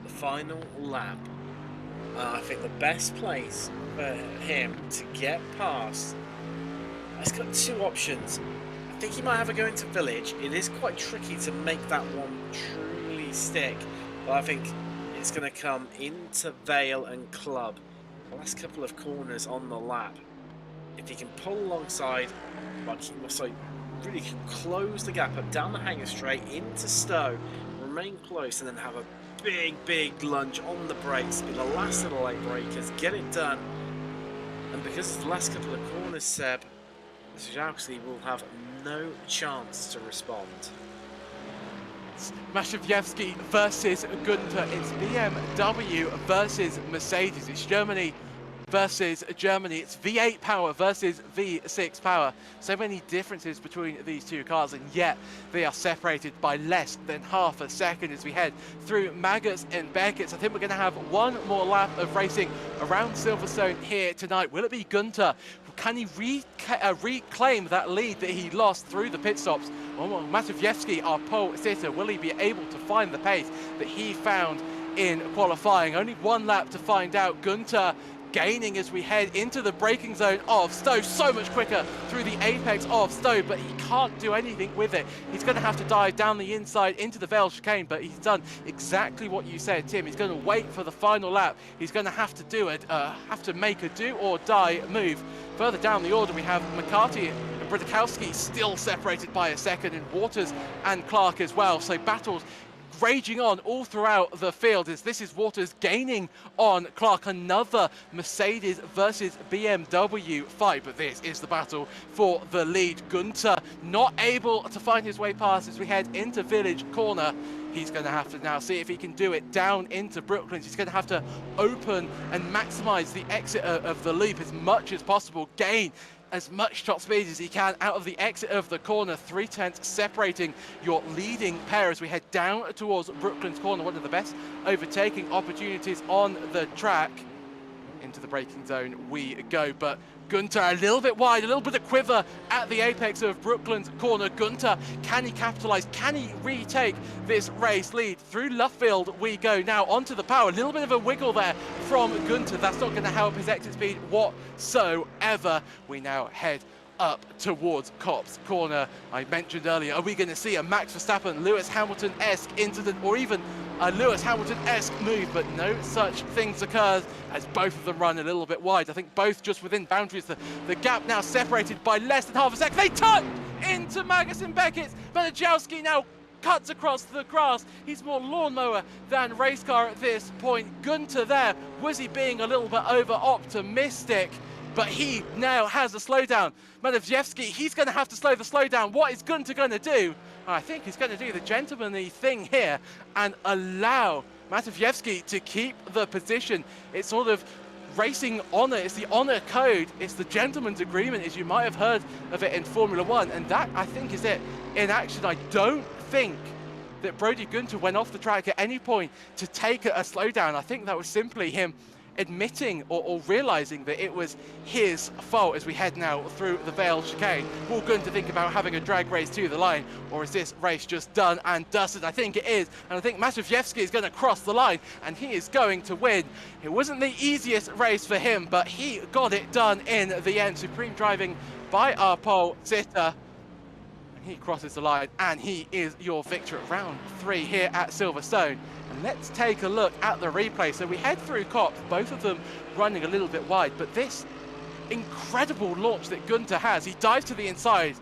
The final lap, I think the best place for him to get past, he's got 2 options. I think he might have a go into Village. It is quite tricky to make that one truly stick, but I think it's going to come into Vale and Club. The last couple of corners on the lap. If he can pull alongside, like he also really can close the gap up down the hanger straight into Stowe, remain close, and then have a big lunge on the brakes, be the last of the late breakers, get it done. And because it's the last couple of corners, Seb, Matavsky will have no chance to respond. Matavsky versus Gunter. It's BMW versus Mercedes. It's Germany versus Germany. It's V8 power versus V6 power. So many differences between these 2 cars, and yet they are separated by less than half a second as we head through Maggots and Beckett. I think we're going to have 1 more lap of racing around Silverstone here tonight. Will it be Gunter? Can he reclaim that lead that he lost through the pit stops? Oh, Matavsky, our pole sitter, will he be able to find the pace that he found in qualifying? Only 1 lap to find out. Gunter gaining as we head into the braking zone of Stowe, so much quicker through the apex of Stowe, but he can't do anything with it. He's going to have to dive down the inside into the Vale chicane, but he's done exactly what you said, Tim. He's going to wait for the final lap. He's going to have to do it, have to make a do or die move. Further down the order, we have McCarthy and Brodakowski still separated by a second, and Waters and Clark as well. So battles raging on all throughout the field as this is Waters gaining on Clark. Another Mercedes versus BMW fight, but this is the battle for the lead. Gunter not able to find his way past as we head into Village Corner. He's going to have to now see if he can do it down into Brooklands. He's going to have to open and maximize the exit of the loop as much as possible, gain as much top speed as he can out of the exit of the corner. 3/10 separating your leading pair as we head down towards Brooklands Corner, one of the best overtaking opportunities on the track. Into the braking zone we go, but Gunter a little bit wide, a little bit of quiver at the apex of Brooklands Corner. Gunter, can he capitalize? Can he retake this race lead? Through Luffield we go now onto the power. A little bit of a wiggle there from Gunter. That's not going to help his exit speed whatsoever. We now head up towards Copse Corner. I mentioned earlier, are we going to see a Max Verstappen, Lewis Hamilton-esque incident, or even a Lewis Hamilton-esque move? But no such things occurs as both of them run a little bit wide. I think both just within boundaries. The gap now separated by less than half a second. They touch into Maggots and Beckett. Matavsky now cuts across the grass. He's more lawnmower than race car at this point. Gunter there, was he being a little bit over-optimistic? But he now has a slowdown. Matavsky, he's going to have to slow the slowdown. What is Gunter going to do? I think he's going to do the gentlemanly thing here and allow Matavsky to keep the position. It's sort of racing honor. It's the honor code. It's the gentleman's agreement, as you might have heard of it in Formula One. And that, I think, is it in action. I don't think that Brody Gunter went off the track at any point to take a slowdown. I think that was simply him admitting or realizing that it was his fault as we head now through the Vale chicane. Will Gunter think about having a drag race to the line, or is this race just done and dusted? I think it is, and I think Matavsky is going to cross the line and he is going to win. It wasn't the easiest race for him, but he got it done in the end. Supreme driving by our pole sitter. He crosses the line and he is your victor at round 3 here at Silverstone. And let's take a look at the replay. So we head through Cops, both of them running a little bit wide, but this incredible launch that Gunter has, he dives to the inside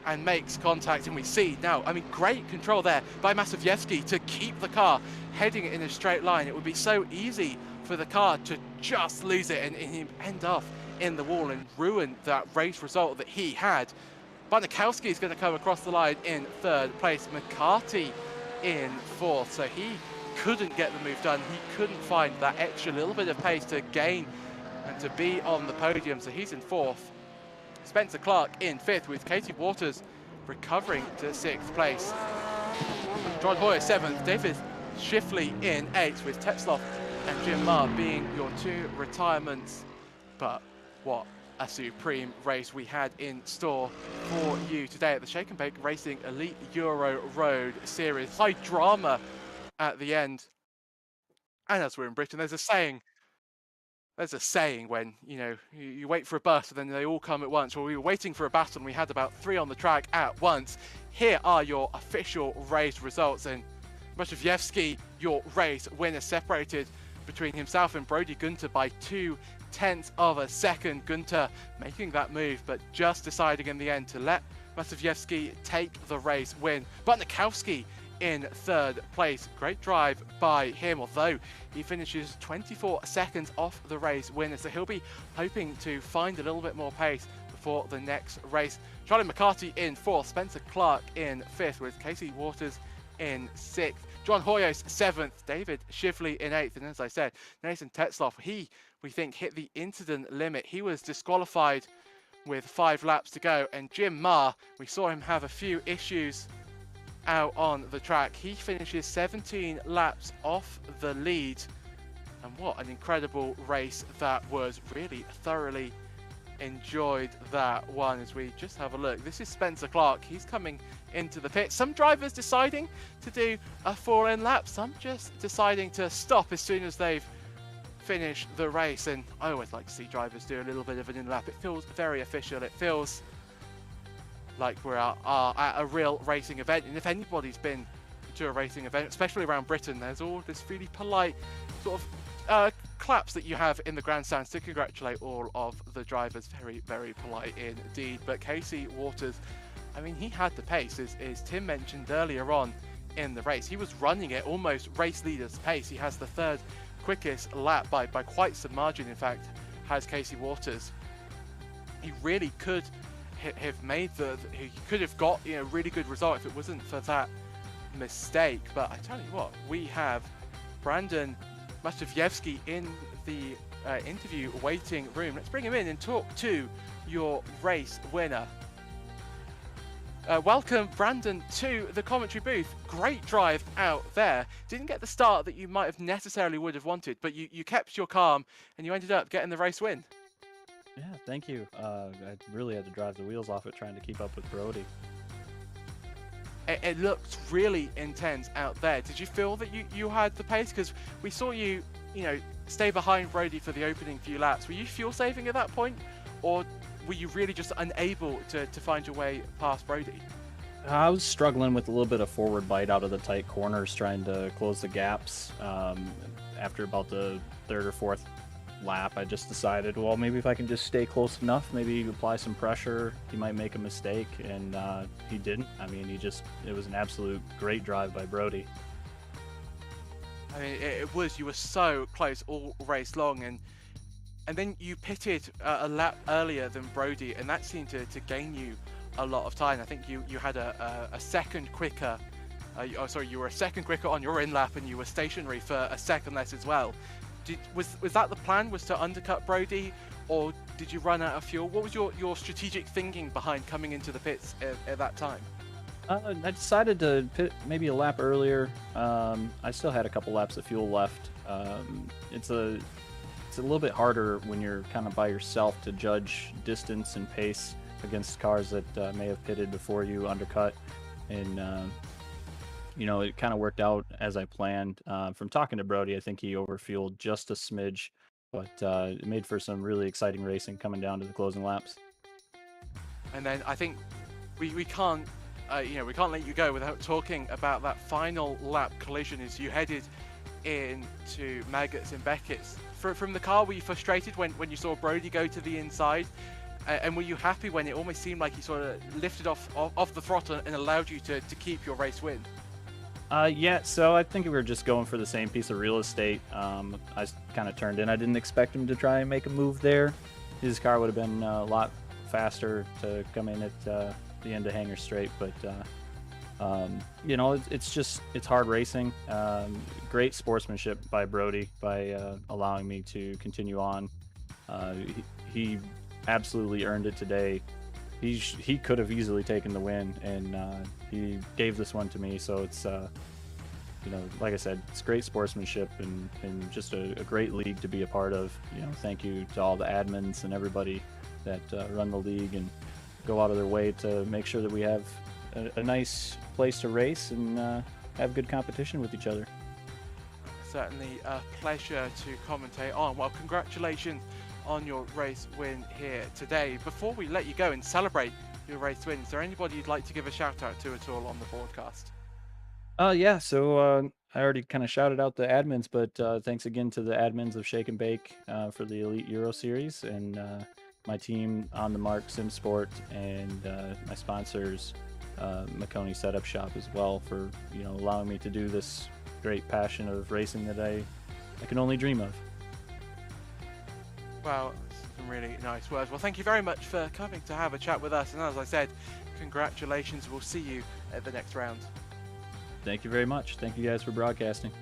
and makes contact, and we see now, I mean, great control there by Matavsky to keep the car heading in a straight line. It would be so easy for the car to just lose it and him end off in the wall and ruin that race result that he had. Barnikowski is going to come across the line in 3rd place. McCarthy in 4th. So he couldn't get the move done. He couldn't find that extra little bit of pace to gain and to be on the podium. So he's in 4th. Spencer Clark in 5th with Katie Waters recovering to 6th place. John Hoyer 7th. David Schiffley in 8th with Tetzloff and Jim Marr being your 2 retirements. But what a supreme race we had in store for you today at the Shake and Bake Racing Elite Euro Road Series. High drama at the end. And as we're in Britain, there's a saying when, you know, you wait for a bus and then they all come at once. Well, we were waiting for a battle and we had about 3 on the track at once. Here are your official race results, and Matavsky, your race winner, separated between himself and Brody Gunter by 0.2 of a second. Gunter making that move, but just deciding in the end to let Matavsky take the race win. Barnikowski in 3rd place. Great drive by him, although he finishes 24 seconds off the race winner, so he'll be hoping to find a little bit more pace before the next race. Charlie McCarthy in 4th, Spencer Clark in 5th with Casey Waters in 6th. John Hoyos 7th, David Schiffley in 8th, and as I said, Nathan Tetzloff, we think hit the incident limit. He was disqualified with 5 laps to go, and Jim Marr, we saw him have a few issues out on the track. He finishes 17 laps off the lead, and what an incredible race that was. Really thoroughly enjoyed that one. As we just have a look, this is Spencer Clark. He's coming into the pit. Some drivers deciding to do a 4-in lap, some just deciding to stop as soon as they've finished the race. And I always like to see drivers do a little bit of an in-lap. It feels very official. It feels like we're at a real racing event. And if anybody's been to a racing event, especially around Britain, there's all this really polite sort of claps that you have in the grandstands to congratulate all of the drivers. Very, very polite indeed. But Casey Waters, I mean, he had the pace, as Tim mentioned earlier on in the race. He was running it almost race leader's pace. He has the 3rd quickest lap by quite some margin, in fact, has Casey Waters. He really could have made he could have got, you know, really good result if it wasn't for that mistake. But I tell you what, we have Brandon Matavsky in the interview waiting room. Let's bring him in and talk to your race winner. Welcome, Brandon, to the commentary booth. Great drive out there. Didn't get the start that you might have necessarily would have wanted, but you kept your calm and you ended up getting the race win. Yeah, thank you. I really had to drive the wheels off it trying to keep up with Brody. It looked really intense out there. Did you feel that you had the pace? Because we saw you know, stay behind Brody for the opening few laps. Were you fuel saving at that point, or were you really just unable to find your way past Brody? I was struggling with a little bit of forward bite out of the tight corners, trying to close the gaps. After about the 3rd or 4th lap, I just decided, well, maybe if I can just stay close enough, maybe apply some pressure, he might make a mistake, and he didn't. I mean, it was an absolute great drive by Brody. I mean, you were so close all race long, and then you pitted a lap earlier than Brody, and that seemed to gain you a lot of time. I think you had a second quicker, you were a second quicker on your in lap, and you were stationary for a second less as well. Was that the plan, was to undercut Brody, or did you run out of fuel? What was your strategic thinking behind coming into the pits at that time? I decided to pit maybe a lap earlier. I still had a couple laps of fuel left. It's a little bit harder when you're kind of by yourself to judge distance and pace against cars that may have pitted before you undercut. And you know, it kind of worked out as I planned. From talking to Brody, I think he overfueled just a smidge, but it made for some really exciting racing coming down to the closing laps. And then I think we can't, you know, we can't let you go without talking about that final lap collision as you headed into Maggots and Beckett's. From the car, were you frustrated when you saw Brody go to the inside? And were you happy when it almost seemed like he sort of lifted off the throttle and allowed you to keep your race win? Yeah, so I think we were just going for the same piece of real estate. I kind of turned in. I didn't expect him to try and make a move there. His car would have been a lot faster to come in at the end of Hanger Straight, but you know, it's hard racing. Great sportsmanship by Brody by allowing me to continue on. He absolutely earned it today. He could have easily taken the win, and he gave this one to me. So it's you know, like I said, it's great sportsmanship and just a great league to be a part of. You know, thank you to all the admins and everybody that run the league and go out of their way to make sure that we have a nice place to race and have good competition with each other. Certainly a pleasure to commentate on. Well, congratulations on your race win here today. Before we let you go and celebrate your race win, is there anybody you'd like to give a shout out to at all on the broadcast? Yeah, so I already kind of shouted out the admins, but thanks again to the admins of Shake and Bake for the Elite Euro Series, and my team On The Mark Sim Sport, and my sponsors Maconi Setup Shop as well, for, you know, allowing me to do this great passion of racing that I can only dream of. Well, some really nice words. Well, thank you very much for coming to have a chat with us, and as I said, congratulations. We'll see you at the next round. Thank you very much. Thank you guys for broadcasting.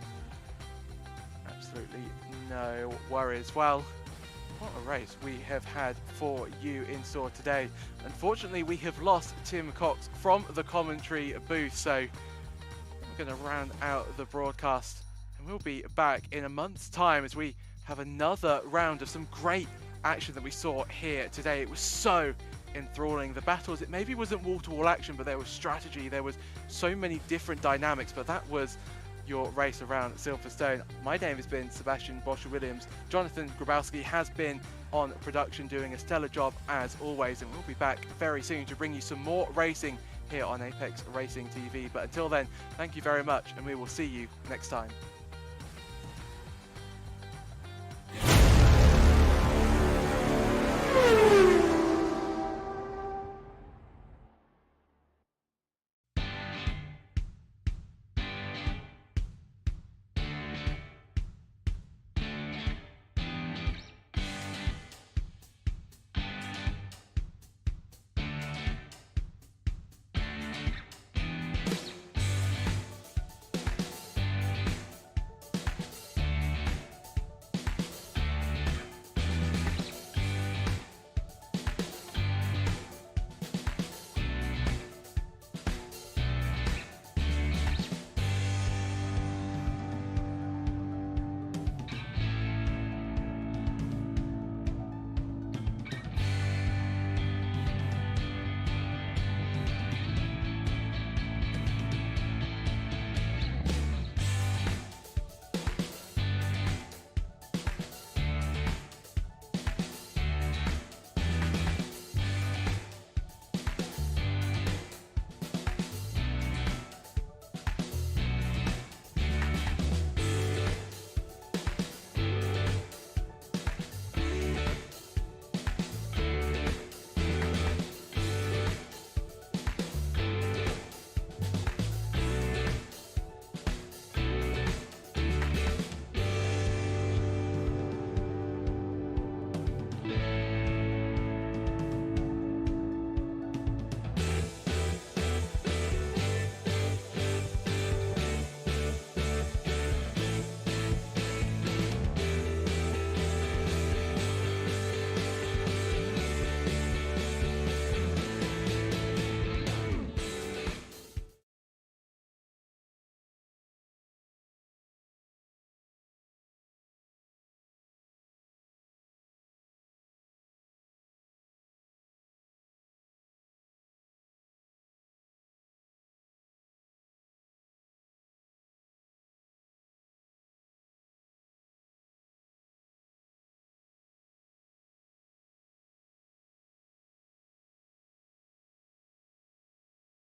Absolutely no worries. Well, what a race we have had for you in store today. Unfortunately, we have lost Tim Cox from the commentary booth, so we're going to round out the broadcast, and we'll be back in a month's time as we have another round of some great action that we saw here today. It was so enthralling. The battles, it maybe wasn't wall-to-wall action, but there was strategy, there was so many different dynamics, but that was your race around Silverstone. My name has been Sebastian Bosch-Williams. Jonathan Grabowski has been on production, doing a stellar job as always, and we'll be back very soon to bring you some more racing here on Apex Racing TV. But until then, thank you very much, and we will see you next time.